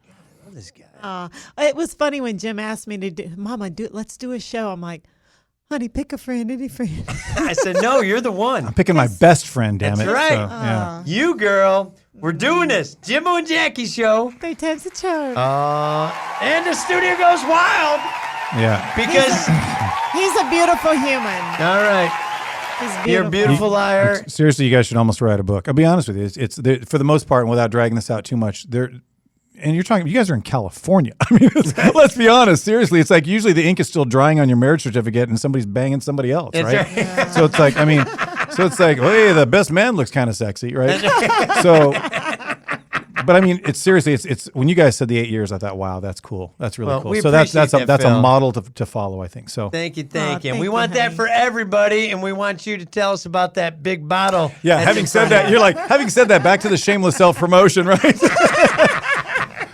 This guy. it was funny when Jim asked me to do, Mama, let's do a show. I'm like, honey, pick a friend, any friend. I said, no, you're the one. I'm picking my best friend, damn That's it. right. So, yeah. You, girl. We're doing this. Jimbo and Jackie show. 3 times the charm. And the studio goes wild Yeah. because... He's a beautiful human. All right. You're a beautiful liar. Seriously, you guys should almost write a book. I'll be honest with you. It's for the most part, and without dragging this out too much, and you guys are in California. I mean, let's be honest. Seriously, it's like usually the ink is still drying on your marriage certificate and somebody's banging somebody else, right? Right. So it's like, I mean, hey, the best man looks kind of sexy, right? So, but I mean, it's seriously, it's when you guys said the 8 years, I thought, wow, that's cool. That's really cool. we So that's appreciate that, a Phil. model to follow, I think. So Thank you. And thank we you, want that honey. for everybody, and we want you to tell us about that big bottle. yeah, That's having in said front that, of you're like, having said that, back to the shameless self-promotion, right?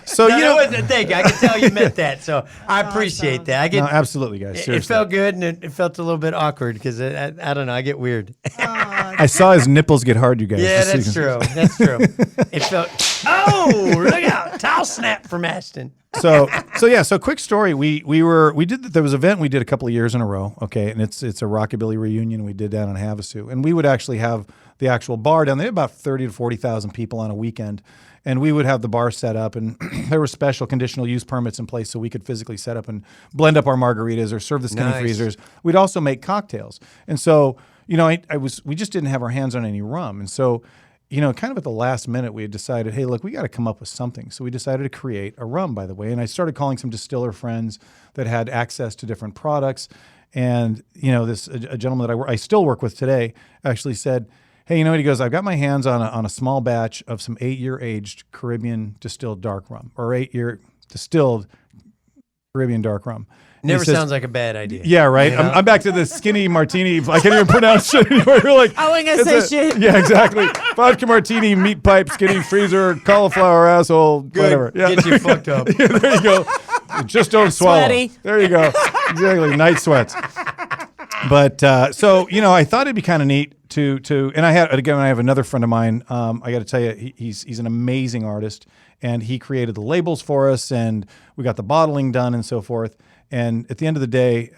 So, No, you that know, wasn't a thing. I can tell you meant that, so I appreciate that. I get no, absolutely, guys. it Seriously. felt good, and it felt a little bit awkward because I don't know. I get weird. I saw his nipples get hard, you guys. Yeah, Just so you that's can- true. That's true. It felt. Oh, look out! Towel snap from Ashton. So quick story. There was an event we did a couple of years in a row. Okay, and it's a rockabilly reunion we did down in Havasu, and we would actually have the actual bar down there. About 30 to 40,000 people on a weekend, and we would have the bar set up, and there were special conditional use permits in place so we could physically set up and blend up our margaritas or serve the skinny Nice. freezers. We'd also make cocktails, and so we just didn't have our hands on any rum, and so. Kind of at the last minute, we had decided, hey, look, we got to come up with something. So we decided to create a rum, by the way. And I started calling some distiller friends that had access to different products. And, a gentleman that I still work with today actually said, hey, he goes, I've got my hands on a small batch of some 8-year aged Caribbean distilled dark rum or 8-year distilled Caribbean dark rum. And he Never says- sounds like a bad idea. Yeah, right. You know? I'm back to the skinny martini. I can't even pronounce shit anymore. You're like, I wasn't gonna it's say shit. Yeah, exactly. Vodka martini, meat pipe, skinny freezer, cauliflower asshole, whatever. Yeah, Get you fucked up. yeah, there you go. Just don't swallow. Sweaty. There you go. Exactly. Night sweats. But I thought it'd be kind of neat to, and I have another friend of mine. I got to tell you, he's an amazing artist, and he created the labels for us, and we got the bottling done and so forth. And at the end of the day,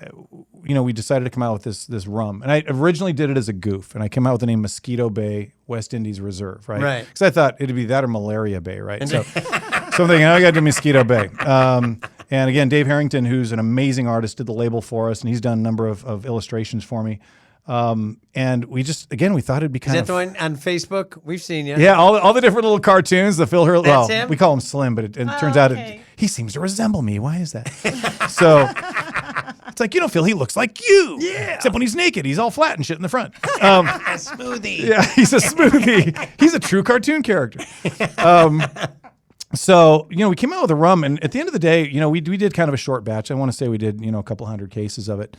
we decided to come out with this rum. And I originally did it as a goof, and I came out with the name Mosquito Bay West Indies Reserve, right? Right. Because I thought it'd be that or Malaria Bay, right? So I'm thinking, I got to do Mosquito Bay. And again, Dave Harrington, who's an amazing artist, did the label for us, and he's done a number of illustrations for me. And we thought it'd be Is kind that of the one on Facebook? We've seen you. yeah, all the different little cartoons, the Phil Hurley. That's Well, him? we call him Slim, but it turns out okay. he seems to resemble me. Why is that? So it's like, Phil, he looks like you. Yeah. Except when he's naked, he's all flat and shit in the front. A smoothie. Yeah, he's a smoothie. He's a true cartoon character. So, we came out with a rum, and at the end of the day, we did kind of a short batch. I want to say we did, a couple hundred cases of it.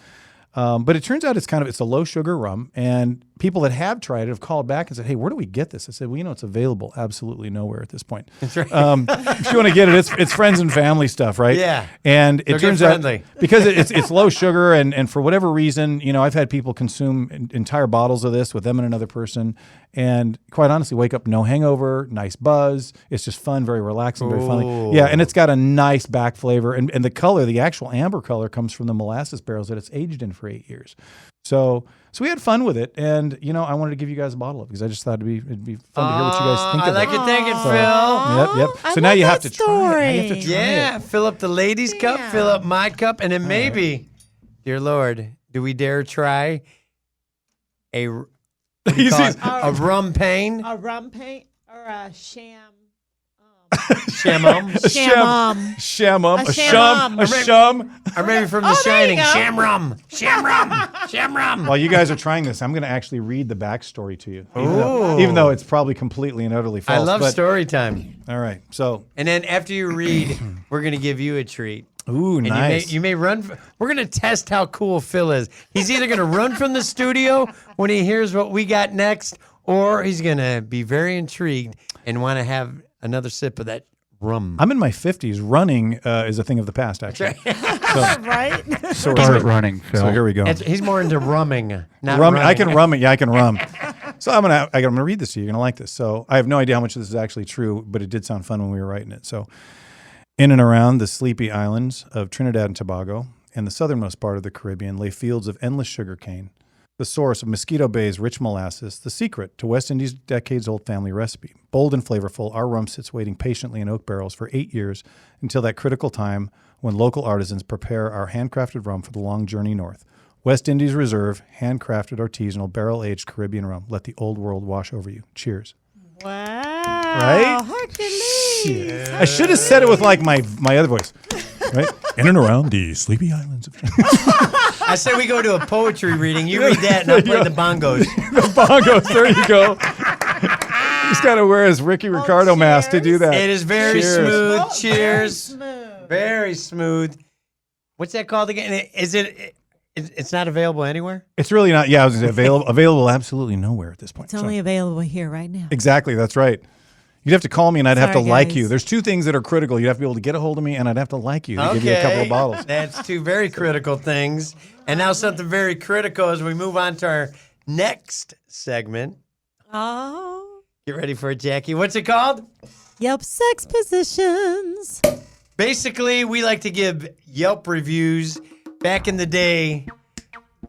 But it turns out it's a low sugar rum, and people that have tried it have called back and said, hey, where do we get this? I said, well, it's available absolutely nowhere at this point. That's right. If you want to get it, it's friends and family stuff, right? Yeah. And it They're turns out friendly. because it's low sugar, and for whatever reason, I've had people consume entire bottles of this with them and another person, and quite honestly, wake up no hangover, nice buzz. It's just fun, very relaxing, very funny. Yeah, and it's got a nice back flavor, and the color, the actual amber color, comes from the molasses barrels that it's aged in for 8 years. So we had fun with it, and I wanted to give you guys a bottle of it because I just thought it'd be fun to hear what you guys think I of like it. it. Thank you, So, Phil. Yep. I So now love you have that to try it. Now you have to story. try Yeah, it. fill up the ladies' cup, Yeah. fill up my cup, and then maybe, dear Lord, do we dare try a what do you call it? A rum pain? A rum paint or a sham? Shamum? Shamum. Shamum, A a shum, a shamum. shum. Or maybe from The Oh, there you Shining, go. Shamrum. Shamrum. Shamrum. While you guys are trying this, I'm going to actually read the backstory to you, even though it's probably completely and utterly false. I love but- story time. All right, so And then after you read, we're going to give you a treat. ooh, And nice. you may run. We're going to test how cool Phil is. He's either going to run from the studio when he hears what we got next, or he's going to be very intrigued and want to have another sip of that rum. I'm in my 50s. Running is a thing of the past, actually. Right? So, Start running, Phil. so here we go. He's more into rumming, not Rum, running. I can rum it. Yeah, I can rum. So I'm gonna read this to you. You're gonna like this. So I have no idea how much of this is actually true, but it did sound fun when we were writing it. So in and around the sleepy islands of Trinidad and Tobago and the southernmost part of the Caribbean lay fields of endless sugarcane, the source of Mosquito Bay's rich molasses, the secret to West Indies' decades-old family recipe. Bold and flavorful, our rum sits waiting patiently in oak barrels for 8 years until that critical time when local artisans prepare our handcrafted rum for the long journey north. West Indies Reserve, handcrafted, artisanal, barrel-aged Caribbean rum. Let the old world wash over you. Cheers. Wow. Right? Hercules. I should have said it with like my other voice. Right? In and around the sleepy islands of I say we go to a poetry reading. You read that, and I'll play the bongos. the bongos. There you go. He's got to wear his Ricky Ricardo mask to do that. It is very Cheers. smooth. Oh, Cheers. very smooth. Very smooth. What's that called again? Is it? It's not available anywhere. It's really not. Yeah, I was gonna say available absolutely nowhere at this point. It's only available here right now. Exactly. That's right. You'd have to call me, and I'd have to Sorry, like guys. you. There's two things that are critical. You'd have to be able to get a hold of me, and I'd have to like you to give you a couple of bottles. That's two very critical things. And now something very critical as we move on to our next segment. Oh. Get ready for it, Jackie. What's it called? Yelp sex positions. Basically, we like to give Yelp reviews. Back in the day,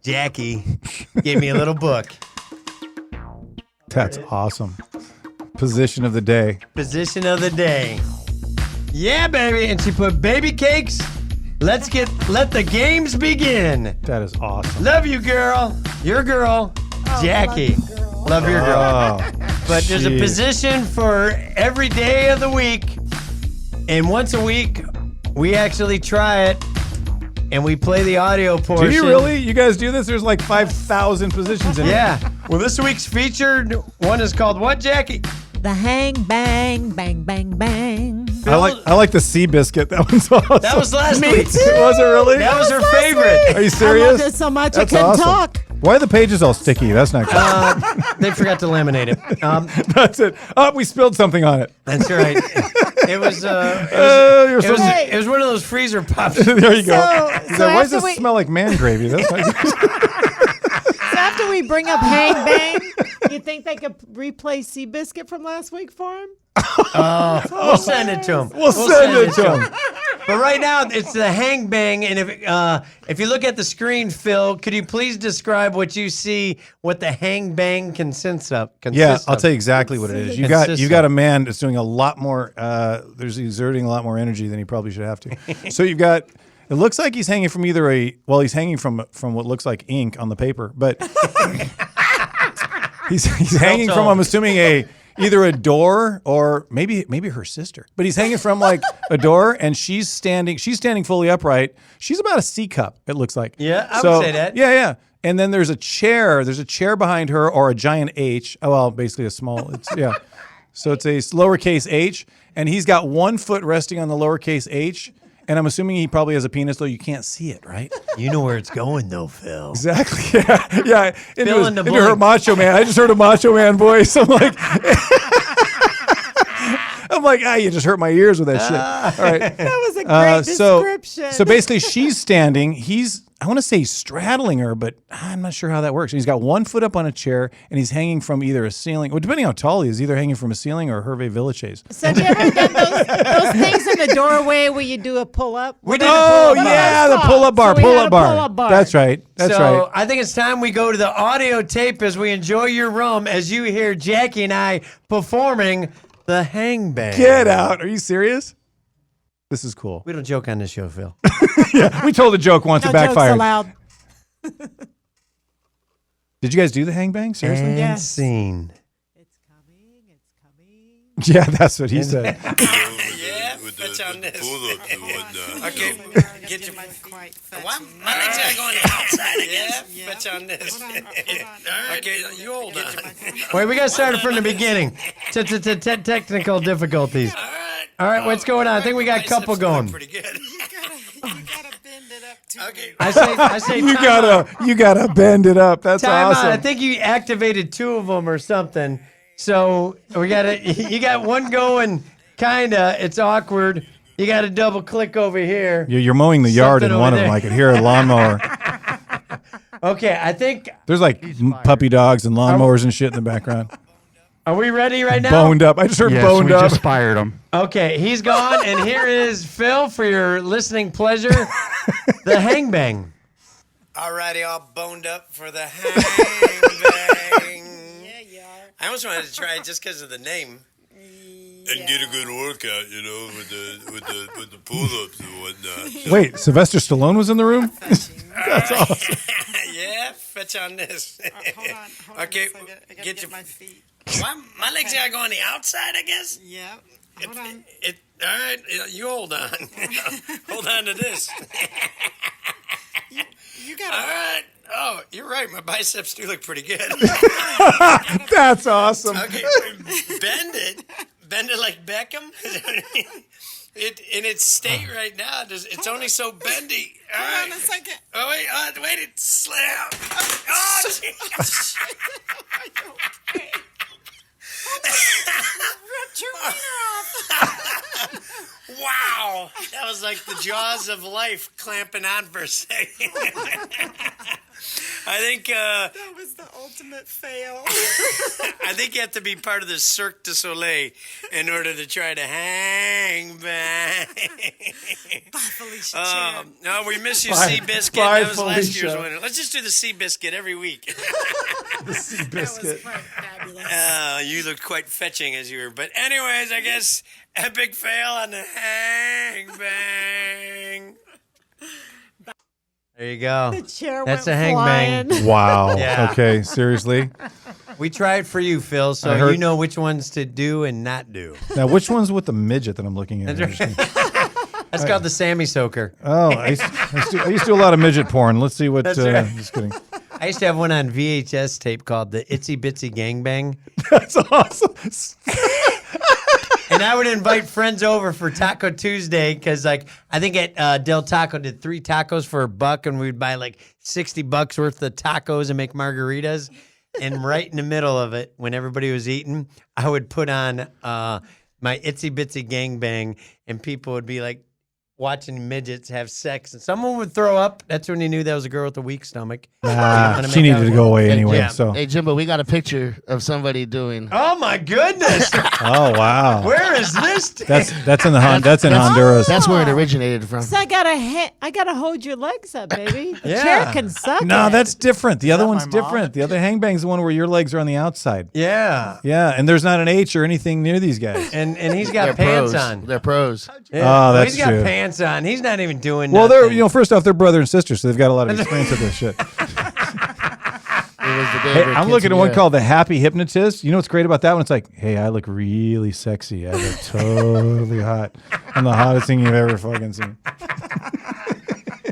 Jackie gave me a little book. That's awesome. Position of the day. Position of the day. Yeah, baby. And she put baby cakes. Let the games begin. That is awesome. Love you, girl. Your girl, Jackie. Love your girl. Oh, But there's a jeez. position for every day of the week. And once a week, we actually try it. And we play the audio portion. Do you really? You guys do this? There's like 5,000 positions in it. Yeah. Well, this week's featured one is called what, Jackie? The hang, bang, bang, bang, bang. I like the sea biscuit. That one's awesome. That was last week. Was it really? That was her last favorite. week. Are you serious? I loved it so much That's I couldn't awesome. talk. Why are the pages all sticky? That's not good. They forgot to laminate it. That's it. Oh, we spilled something on it. That's right. It was You're so it was one of those freezer pops. there you go. So He's like, why does after this we- smell like man gravy? That's not So after we bring up hang, bang, you think they could replay Seabiscuit from last week for him? We'll send it to him. We'll send it to him. But right now it's the hang bang, and if you look at the screen, Phil, could you please describe what you see, what the hang bang consists of? Yeah, I'll tell you exactly what it is. You got a man that's doing a lot more. There's exerting a lot more energy than he probably should have to. So you've got. It looks like he's hanging from either he's hanging from what looks like ink on the paper, but he's hanging from, I'm assuming, either a door or maybe her sister. But he's hanging from like a door, and she's standing fully upright. She's about a C cup, it looks like. Yeah, I would say that. Yeah. And then there's a chair behind her, or a giant H. Oh, well, basically a small. So it's a lowercase H, and he's got one foot resting on the lowercase H. And I'm assuming he probably has a penis, though you can't see it, right? You know where it's going, though, Phil. Exactly. Yeah. Fill in the Into her blank. Macho Man. I just heard a Macho Man voice. I'm like, you just hurt my ears with that shit. All right. That was a great description. So basically, she's standing. I want to say straddling her, but I'm not sure how that works. He's got one foot up on a chair, and he's hanging from either a ceiling, well, depending on how tall he is, either hanging from a ceiling or a Hervé Villachez. So have you ever done those things in the doorway where you do a pull-up? We did Oh, the pull-up bar. yeah, the pull-up bar. So we had a Pull-up pull-up bar. That's right. That's So right. I think it's time we go to the audio tape as we enjoy your rum, as you hear Jackie and I performing the hang bang. Get out. Are you serious? This is cool. We don't joke on this show, Phil. Yeah, we told a joke once. No It jokes backfired. allowed. Did you guys do the hangbang? Seriously? And Yes. scene. It's coming. Yeah, that's what he said. Yeah, that's on this. Okay, get your what? My legs are going outside again. Yeah, bet you on this. Okay, you hold on. Wait, we got to start it from the beginning. Technical difficulties. All right, what's going on? I think we got a couple going. Pretty good. You gotta bend it up too. Okay. I say You time out. you gotta bend it up. That's Time awesome. out. I think you activated two of them or something. So you got one going, kinda. It's awkward. You got to double click over here. You're mowing the yard Something in one over of them. there. I could hear a lawnmower. Okay, I think. There's like puppy dogs and lawnmowers and shit in the background. Are we ready right now? Boned up. I just heard boned up. fired him. Okay, he's gone, and here is Phil for your listening pleasure. The hangbang. Alrighty, all boned up for the hang bang. Yeah, you are. I almost wanted to try it just because of the name. And get a good workout, you know, with the pull-ups and whatnot. Wait, Sylvester Stallone was in the room? That's awesome. fetch on this. Hold on. Okay, I gotta get get your- my feet. My legs gotta go on the outside, I guess. Yeah. Hold on. All right, you hold on. Hold on to this. You got All right. Oh, you're right. My biceps do look pretty good. That's awesome. Okay, bend it. Bend it like Beckham. It in its state right now. It's only so bendy. All right. Hold on a second. Oh wait, it slammed. Oh, geez. Ripped your wiener off. Wow, that was like the jaws of life clamping on for a second. I think That was the ultimate fail. I think you have to be part of the Cirque du Soleil in order to try to hang back. Bye, Felicia Chan. No, we miss you, Bye. Seabiscuit. Bye, That was last year's Felicia. winner. Let's just do the Seabiscuit every week. The sea biscuit. Quite fabulous. You looked quite fetching as you were. But anyways, I guess epic fail on the hang bang. There you go. The chair That's went a hang bang. flying. Wow. Yeah. Okay. Seriously. We tried for you, Phil, so I heard- you know which ones to do and not do. Now, which one's with the midget that I'm looking at? That's called the Sammy Soaker. Oh, I used to do a lot of midget porn. Let's see what. That's right. Just kidding. I used to have one on VHS tape called the Itsy Bitsy Gangbang. That's awesome. And I would invite friends over for Taco Tuesday because, like, I think at Del Taco did 3 tacos for $1, and we'd buy like $60 worth of tacos and make margaritas. And right in the middle of it, when everybody was eating, I would put on my Itsy Bitsy Gangbang, and people would be like watching midgets have sex, and someone would throw up. That's when you knew that was a girl with a weak stomach. She needed to go away anyway. Yeah. So. Hey, Jimbo, we got a picture of somebody doing. Oh my goodness! Oh wow. Where is this? That's in the that's in Honduras. That's where it originated from. So I gotta hold your legs up, baby. The Yeah. chair can suck. No, it. that's different. The other one's my mom? different. The other hangbang's the one where your legs are on the outside. Yeah, Yeah, and there's not an H or anything near these guys. and he's got They're pants pros. on. They're pros. Yeah. Oh, Well, that's he's got true. pants on. He's not even doing. Well, they're nothing. first off, they're brother and sister, so they've got a lot of experience with this shit. It was the day Hey, of their I'm looking at one quinceañera. called the Happy Hypnotist. You know what's great about that one? It's like, hey, I look really sexy. I look totally hot. I'm the hottest thing you've ever fucking seen.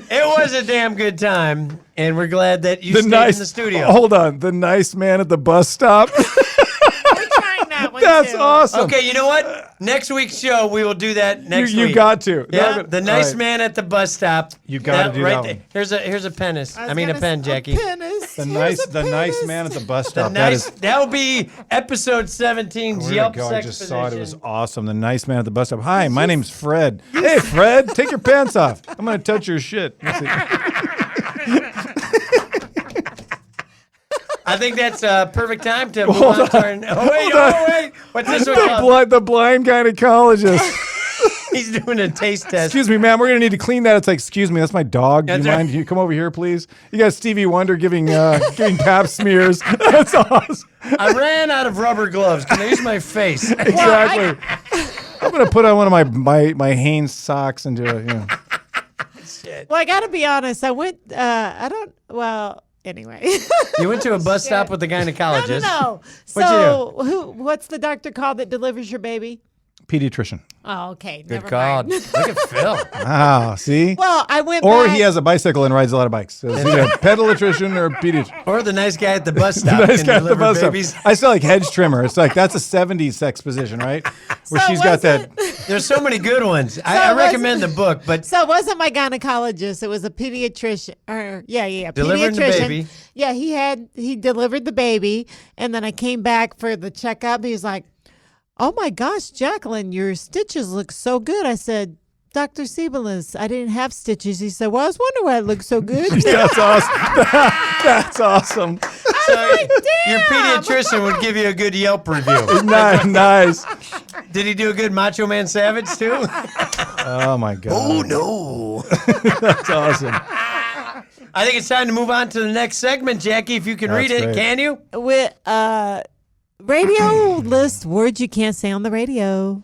It was a damn good time, and we're glad that you stayed in the studio. Hold on, the nice man at the bus stop. We're trying that one That's too. awesome. Okay, you know what? Next week's show, we will do that next you week. got to. Yeah, the nice All right. man at the bus stop. You gotta do that there. one. Here's a penis. was I mean a gonna pen, s- Jackie. Penis. The Here's nice, a penis. man at the bus The stop. nice. That'll be episode 17's Where'd it Yelp go? I sex just position. saw it. It was awesome. The nice man at the bus stop. Hi, my name's Fred. Hey, Fred, take your pants off. I'm gonna touch your shit. Let's see. I think that's a perfect time to move on to our. Oh wait! What's this one called? The blind gynecologist. He's doing a taste test. Excuse me, ma'am. We're gonna need to clean that. It's like, excuse me, that's my dog. Do you That's right. mind? You come over here, please. You got Stevie Wonder giving pap smears. That's awesome. I ran out of rubber gloves. Can I use my face? Exactly. I'm gonna put on one of my Hanes socks and do it. You know. Well, I gotta be honest. I went. Anyway. You went to a bus stop with the gynecologist. No. What'd So what's the doctor called that delivers your baby? Pediatrician. Oh, okay. Good never God. mind. Look at Phil. Wow. See. Well, I went Or back. he has a bicycle and rides a lot of bikes. So it's either a pediatrician or a pediatrician. Or the nice guy at the bus stop. Nice can guy at the deliver bus stop. babies. I still like hedge trimmer. It's like that's a 70s sex position, right? Where So she's got was that. There's so many good ones. I was- recommend the book, but So it wasn't my gynecologist. It was a pediatrician. Delivering the pediatrician. baby. Yeah, he delivered the baby, and then I came back for the checkup. He was like, "Oh my gosh, Jacqueline, your stitches look so good." I said, "Dr. Siebelis, I didn't have stitches." He said, "Well, I was wondering why it looked so good." That's awesome. That's awesome. so your pediatrician would give you a good Yelp review. Nice. Did he do a good Macho Man Savage too? Oh my god. no. That's awesome. I think it's time to move on to the next segment, Jackie. If you can read That's it, great. can you? With radio list words you can't say on the radio.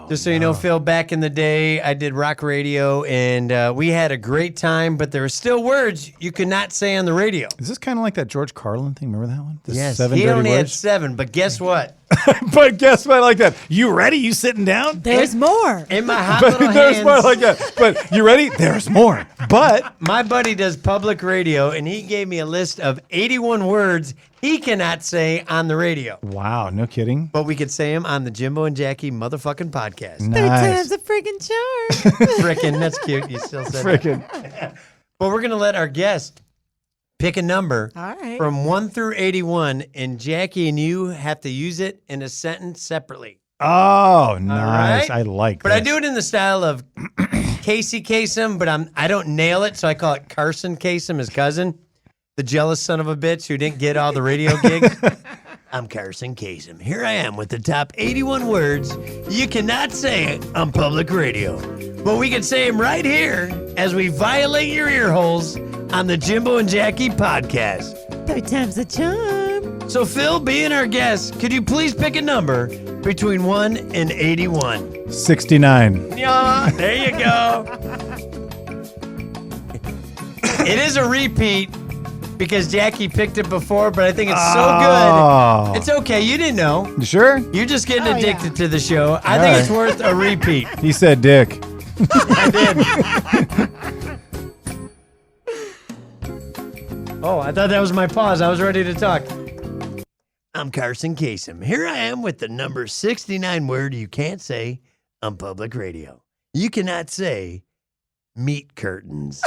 Just so you know, Phil, back in the day, I did rock radio, and we had a great time, but there were still words you could not say on the radio. Is this kind of like that George Carlin thing? Remember that one? The Yes, 7 he dirty only had words? 7, but guess what? But guess what? I like that. You ready? You sitting down? There's more. In my hot But little there's hands, more like that. But you ready? There's more. But my buddy does public radio, and he gave me a list of 81 words he cannot say on the radio. wow, no kidding. But we could say them on the Jimbo and Jackie motherfucking podcast. Third Nice. time's a friggin' charm. Frickin', that's cute. You still said that. Frickin'. But we're going to let our guest pick a number All right. from 1 through 81, and Jackie and you have to use it in a sentence separately. Oh, nice. right. I like But this. I do it in the style of Casey Kasem, but I don't nail it, so I call it Carson Kasem, his cousin, the jealous son of a bitch who didn't get all the radio gigs. I'm Carson Kasem. Here I am with the top 81 words you cannot say on public radio. But we can say them right here as we violate your ear holes on the Jimbo and Jackie podcast. Third time's a charm. So, Phil, being our guest, could you please pick a number between 1 and 81? 69. Yeah, there you go. It is a repeat because Jackie picked it before, but I think it's so Oh. good. It's okay. You didn't know. You sure? You're just getting addicted to the show. I All think right. it's worth a repeat. He said dick. I did. Oh, I thought that was my pause. I was ready to talk. I'm Carson Kasem. Here I am with the number 69 word you can't say on public radio. You cannot say meat curtains.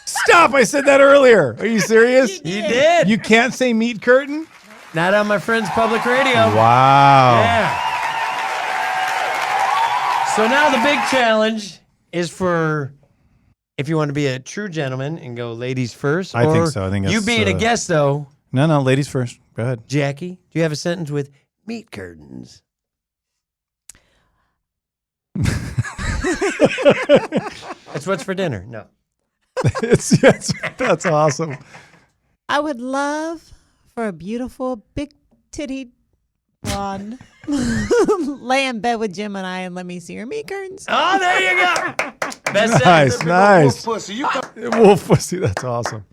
Stop. I said that earlier. Are you serious? You did. You can't say meat curtain? Not on my friend's public radio. Wow. Yeah. So now the big challenge is for if you want to be a true gentleman and go ladies first. I think or so. I think you that's, being a guest though. No, ladies first. Go ahead. Jackie, do you have a sentence with meat curtains? That's what's for dinner. No. That's awesome. I would love for a beautiful, big titty blonde lay in bed with Jim and I and let me see her meat curtains. Oh, there you go. Best Nice, nice. Pussy, you Wolf pussy. That's awesome.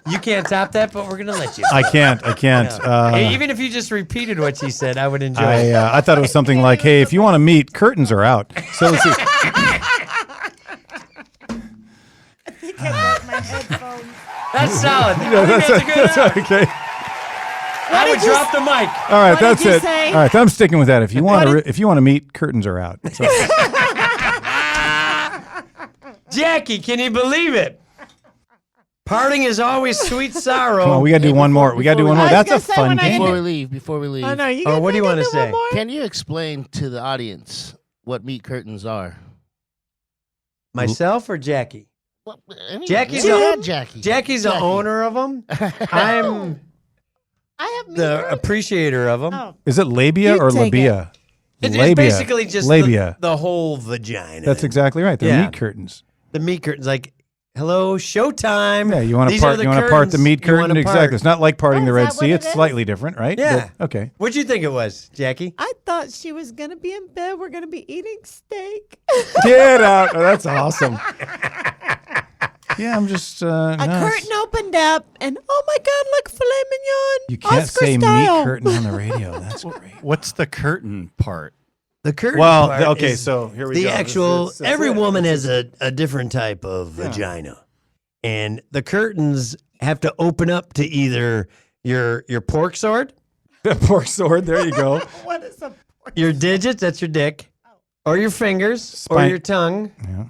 You can't top that, but we're gonna let you. I can't. Hey, even if you just repeated what she said, I would enjoy it. I thought it was something like, hey, if you want to meet, curtains are out. So let's see. That's solid. I think that's a good one. Okay. I would drop the mic. All right, What that's did you it. say? All right, I'm sticking with that. If you want to meet, curtains are out. So, Jackie, can you believe it? Parting is always sweet sorrow. come on, we got to do one more. We got to do one more. I was That's a gonna say fun when I game. Before we leave, Oh, no, you Oh, got what do you want wanna to say? can you explain to the audience what meat curtains are? Myself or Jackie? Well, I mean, Jackie's yeah, a- Jackie. Jackie's the Jackie. owner of them. I'm I have meat the curtains. appreciator of them. Oh, Is it labia You or take labia? It's Labia. basically just labia. the whole vagina. That's exactly right. They're Yeah. meat curtains. the meat curtains. Like, hello, showtime. Yeah, you want to These are part. the You want to part the curtains meat you wanna curtain. Exactly. part. It's not like parting Oh, the is Red that what Sea. it It's is? slightly different, right? Yeah. But- okay. What'd you think it was, Jackie? I thought she was going to be in bed. We're going to be eating steak. Get out. Oh, that's awesome. Yeah, I'm just. A curtain opened up, and oh my God, look, filet mignon. You can't Oscar say style. meat curtain on the radio. That's great. What's the curtain part? The curtain Well, part okay, is so here we the go. actual. That's every it. woman has a different type of vagina, and the curtains have to open up to either your pork sword, Pork sword. There you go. What is a your digits, that's your dick, or your fingers, or Spine- your tongue, Yeah.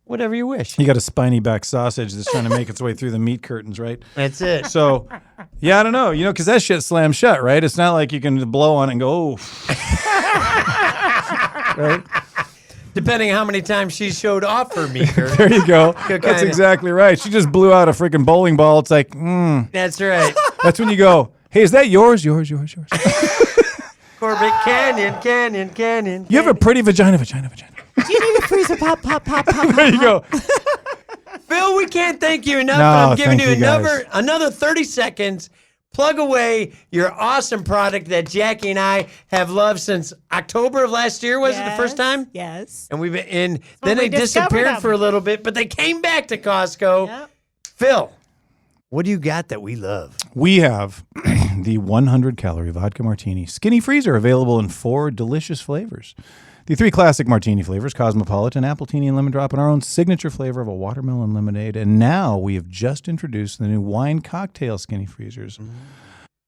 whatever you wish. You got a spiny back sausage that's trying to make its way through the meat curtains, right? That's it. So, yeah, I don't know, because that shit slams shut, right? It's not like you can blow on it and go, oh. Right? Depending how many times she showed off her meat curtain. There you go. Good That's kinda- exactly right. She just blew out a freaking bowling ball. It's like, That's right. that's when you go, hey, is that yours? Yours. Corbett Canyon. You have a pretty vagina. Do you need a freezer pop? There you go. Phil, we can't thank you enough. No, but I'm giving thank you you guys. another 30 seconds. Plug away your awesome product that Jackie and I have loved since October of last year. Was it the first time? Yes. And we've been in. when Then we they discovered disappeared them. for a little bit, but they came back to Costco. Yep. Phil, what do you got that we love? We have the 100-calorie vodka martini skinny freezer available in 4 delicious flavors. The 3 classic martini flavors, Cosmopolitan, Appletini, and Lemon Drop, and our own signature flavor of a watermelon lemonade. And now we have just introduced the new wine cocktail skinny freezers.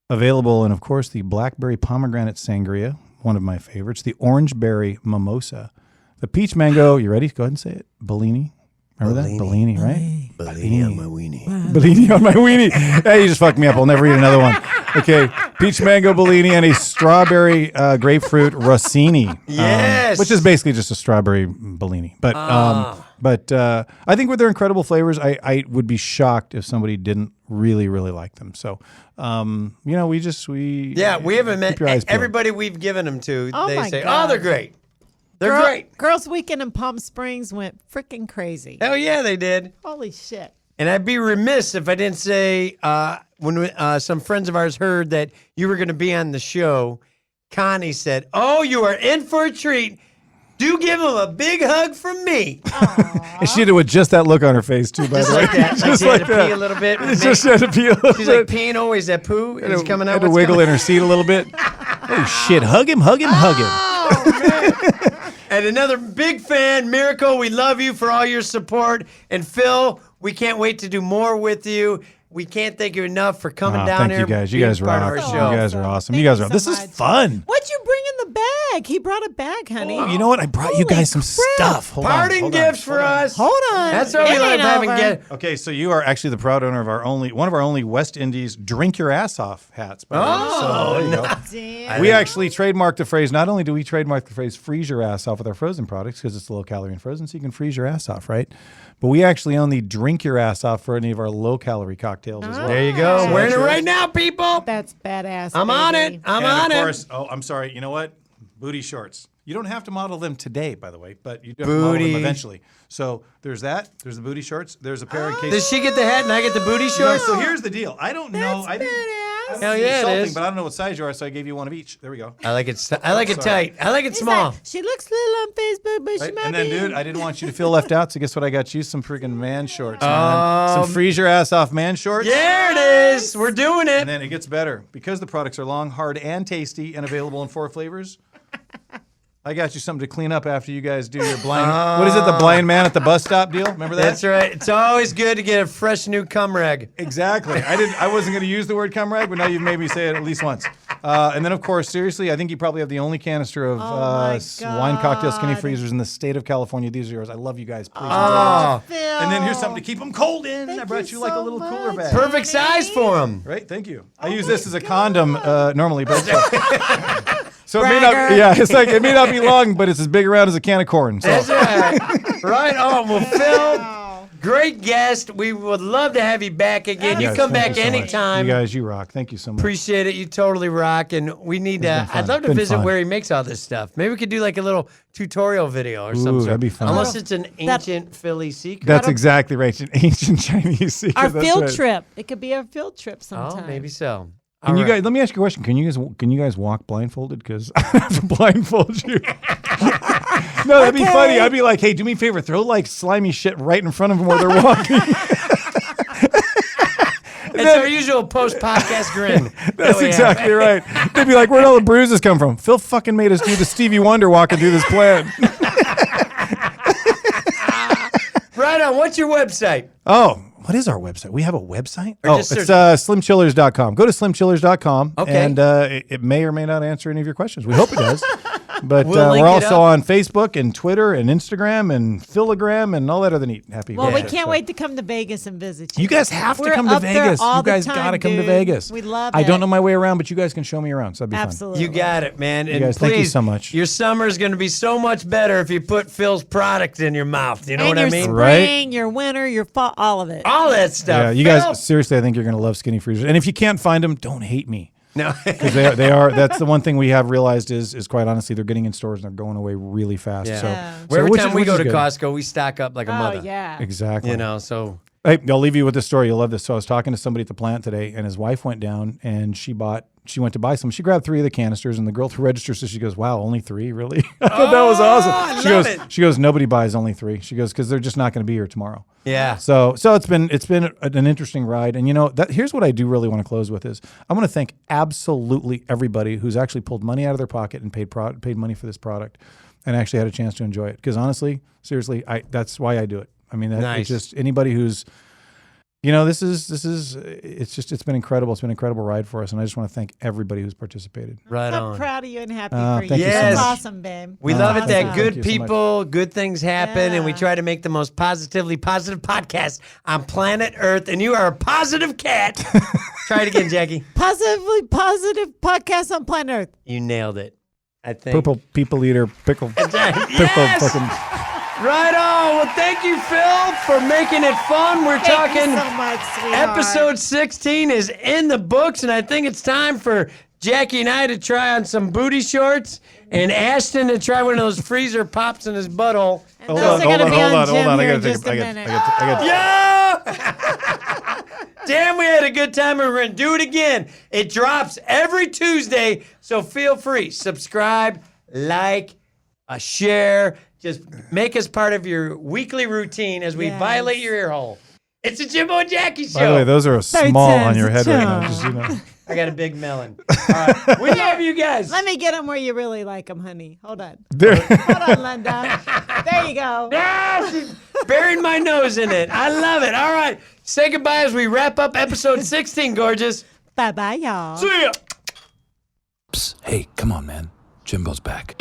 Available in, of course, the blackberry pomegranate sangria, one of my favorites, the orange berry mimosa, the peach mango, you ready? Go ahead and say it. Bellini. Remember that? Bellini, right? Bellini on my weenie. Bellini on my weenie. Hey, you just fucked me up. I'll never eat another one. Okay, peach mango Bellini and a strawberry grapefruit Rossini. Yes. Which is basically just a strawberry Bellini. But I think with their incredible flavors, I would be shocked if somebody didn't really, really like them. So, we We haven't met keep your eyes peeled. everybody we've given them to. Oh they my say, God. "Oh, they're great. They're great." Girls' Weekend in Palm Springs went freaking crazy. Hell yeah, they did. Holy shit. And I'd be remiss if I didn't say when some friends of ours heard that you were going to be on the show, Connie said, "Oh, you are in for a treat. Do give him a big hug from me." And she did it with just that look on her face, too, by Just the way. like that. Just she had like to that. pee a little bit. Just had to pee a little She's bit. like peeing always. That poo is coming out. Had to What's wiggle coming- in her seat a little bit. Oh, shit. Hug him, hug him, hug him. Oh, man. And another big fan, Miracle, we love you for all your support. And Phil, we can't wait to do more with you. We can't thank you enough for coming down thank here. you guys. You being guys part rock. of our You show. guys are awesome. Thank You guys you are. so This is much. fun. What'd you bring in the bag? He brought a bag, honey. Oh, you know what? I brought you guys some stuff. Hold on, Parting hold on, gifts hold for on. us. Hold on. That's why we It love ain't having over. guests. Okay, so you are actually the proud owner of one of our only West Indies drink your ass off hats. By the way. So there you go. Damn. We actually trademarked the phrase. Not only do we trademark the phrase "freeze your ass off" with our frozen products because it's low calorie and frozen, so you can freeze your ass off, right? But we actually own the drink your ass off for any of our low calorie cocktails as well. There you go. So Wearing it that's right now, people. That's badass. I'm on baby. it. I'm and on of it. course, I'm sorry. You know what? Booty shorts. You don't have to model them today, by the way, but you do have to model them Booty. eventually. So there's that. There's the booty shorts. There's a pair in case. Does she get the hat and I get the booty No, shorts? so here's the deal. I don't know. I didn't. Hell yeah, it insulting, is. but I don't know what size you are, so I gave you one of each. There we go. I like it. I like it tight. I like it He's small. like, she looks little on Facebook, but she Right? might And then, be. dude, I didn't want you to feel left out, so guess what? I got you some freaking man shorts, man. Some freeze your ass off man shorts. There it is. We're doing it. And then it gets better because the products are long, hard, and tasty, and available in 4 flavors. I got you something to clean up after you guys do your blind. What is it? The blind man at the bus stop deal. Remember that? That's right. It's always good to get a fresh new cum rag. Exactly. I wasn't going to use the word cum rag, but now you've made me say it at least once. And then, of course, seriously, I think you probably have the only canister of my wine cocktail skinny God. freezers in the state of California. These are yours. I love you guys. Please. Oh, Phil. And then here's something to keep them cold in. Thank I brought you like a so little cooler much. bag. perfect size for them. Right? Thank you. I use this as a condom normally, but so it may Bragger. not. Yeah, it's like it may not be long, but it's as big around as a can of corn. So That's right. Right on. Well, Phil, great guest. We would love to have you back again. You guys, come thank back you so much. anytime. You guys, you rock. Thank you so much. Appreciate it. You totally rock. And we need been to, fun. I'd love to Been visit fun. where he makes all this stuff. Maybe we could do like a little tutorial video or Ooh, something. that'd be fun. Unless it's an ancient Philly secret. That's exactly right. An ancient Chinese secret. Our That's field right. trip. It could be a field trip sometime. Oh, maybe so. Can you guys? Let me ask you a question. Can you guys walk blindfolded? Because I have to blindfold you. No, that'd be funny. I'd be like, hey, do me a favor, throw like slimy shit right in front of them while they're walking. It's our usual post-podcast grin. That's exactly right. They'd be like, where'd all the bruises come from? Phil fucking made us do the Stevie Wonder walking through this plan. Right on. What's your website? Oh, what is our website? We have a website? Or Oh, just it's search- slimchillers.com. Go to slimchillers.com. Okay. And it may or may not answer any of your questions. We hope it does. But We'll link we're it also up. on Facebook and Twitter and Instagram and Philogram and all that other neat happy. Well, we stuff. can't So- wait to come to Vegas and visit you. You guys have to We're come to up there Vegas. all You the guys time, got to come to dude. Vegas. We love I it. don't know my way around, but you guys can show me around. So that'd be Absolutely. You got it, man. And guys, please, thank you so much. Your summer is going to be so much better if you put Phil's product in your mouth. You know and what your I mean? Right. spring, your winter, your fall, all of it. All that stuff. fun. Yeah, you Phil? guys, seriously, I think you're going to love skinny freezers. And if you can't find them, don't hate me. No. Because they are. That's the one thing we have realized is quite honestly, they're getting in stores and they're going away really fast. Yeah. So, Yeah. so Every which time is- we which go is to good. Costco, we stock up like a Oh, mother. yeah. Exactly. You know, so Hey, I'll leave you with this story. You'll love this. So I was talking to somebody at the plant today, and his wife went down and she went to buy some. She grabbed 3 of the canisters, and the girl at the register says, she goes, "Wow, only 3, really?" I thought that was awesome. She goes, "Nobody buys only 3." She goes, "Because they're just not going to be here tomorrow." Yeah. So it's been an interesting ride, and here's what I do really want to close with is I want to thank absolutely everybody who's actually pulled money out of their pocket and paid money for this product, and actually had a chance to enjoy it. Because honestly, seriously, that's why I do it. I mean, it's just anybody who's, it's been incredible. It's been an incredible ride for us, and I just want to thank everybody who's participated. Right I'm on. proud of you and happy for you. Thank you so That's much. awesome, babe. We love it that Thank good you so much. people, good things happen, and we Yeah. try to make the most positively positive podcast on planet Earth. And you are a positive cat. Try it again, Jackie. Positively positive podcast on planet Earth. You nailed it. I think. Purple people eater pickle. Yes! Fucking. Right on. Well, thank you, Phil, for making it fun. We're Thank you talking so much, sweetheart. episode 16 is in the books, and I think it's time for Jackie and I to try on some booty shorts and Ashton to try one of those freezer pops in his butthole. Those are going to be on Jim here in just a I minute. got Yeah! Damn, we had a good time, and we're going to do it again. It drops every Tuesday, so feel free. Subscribe, like, share. Just make us part of your weekly routine as we Yes. violate your ear hole. It's a Jimbo and Jackie show. By the way, those are small on your head right now. times Just, I got a big melon. All right. We love you guys. Let me get them where you really like them, honey. Hold on. There. Hold on, Linda. There you go. Ah, she's buried my nose in it. I love it. All right. Say goodbye as we wrap up episode 16, gorgeous. Bye-bye, y'all. See ya. Psst, hey, come on, man. Jimbo's back.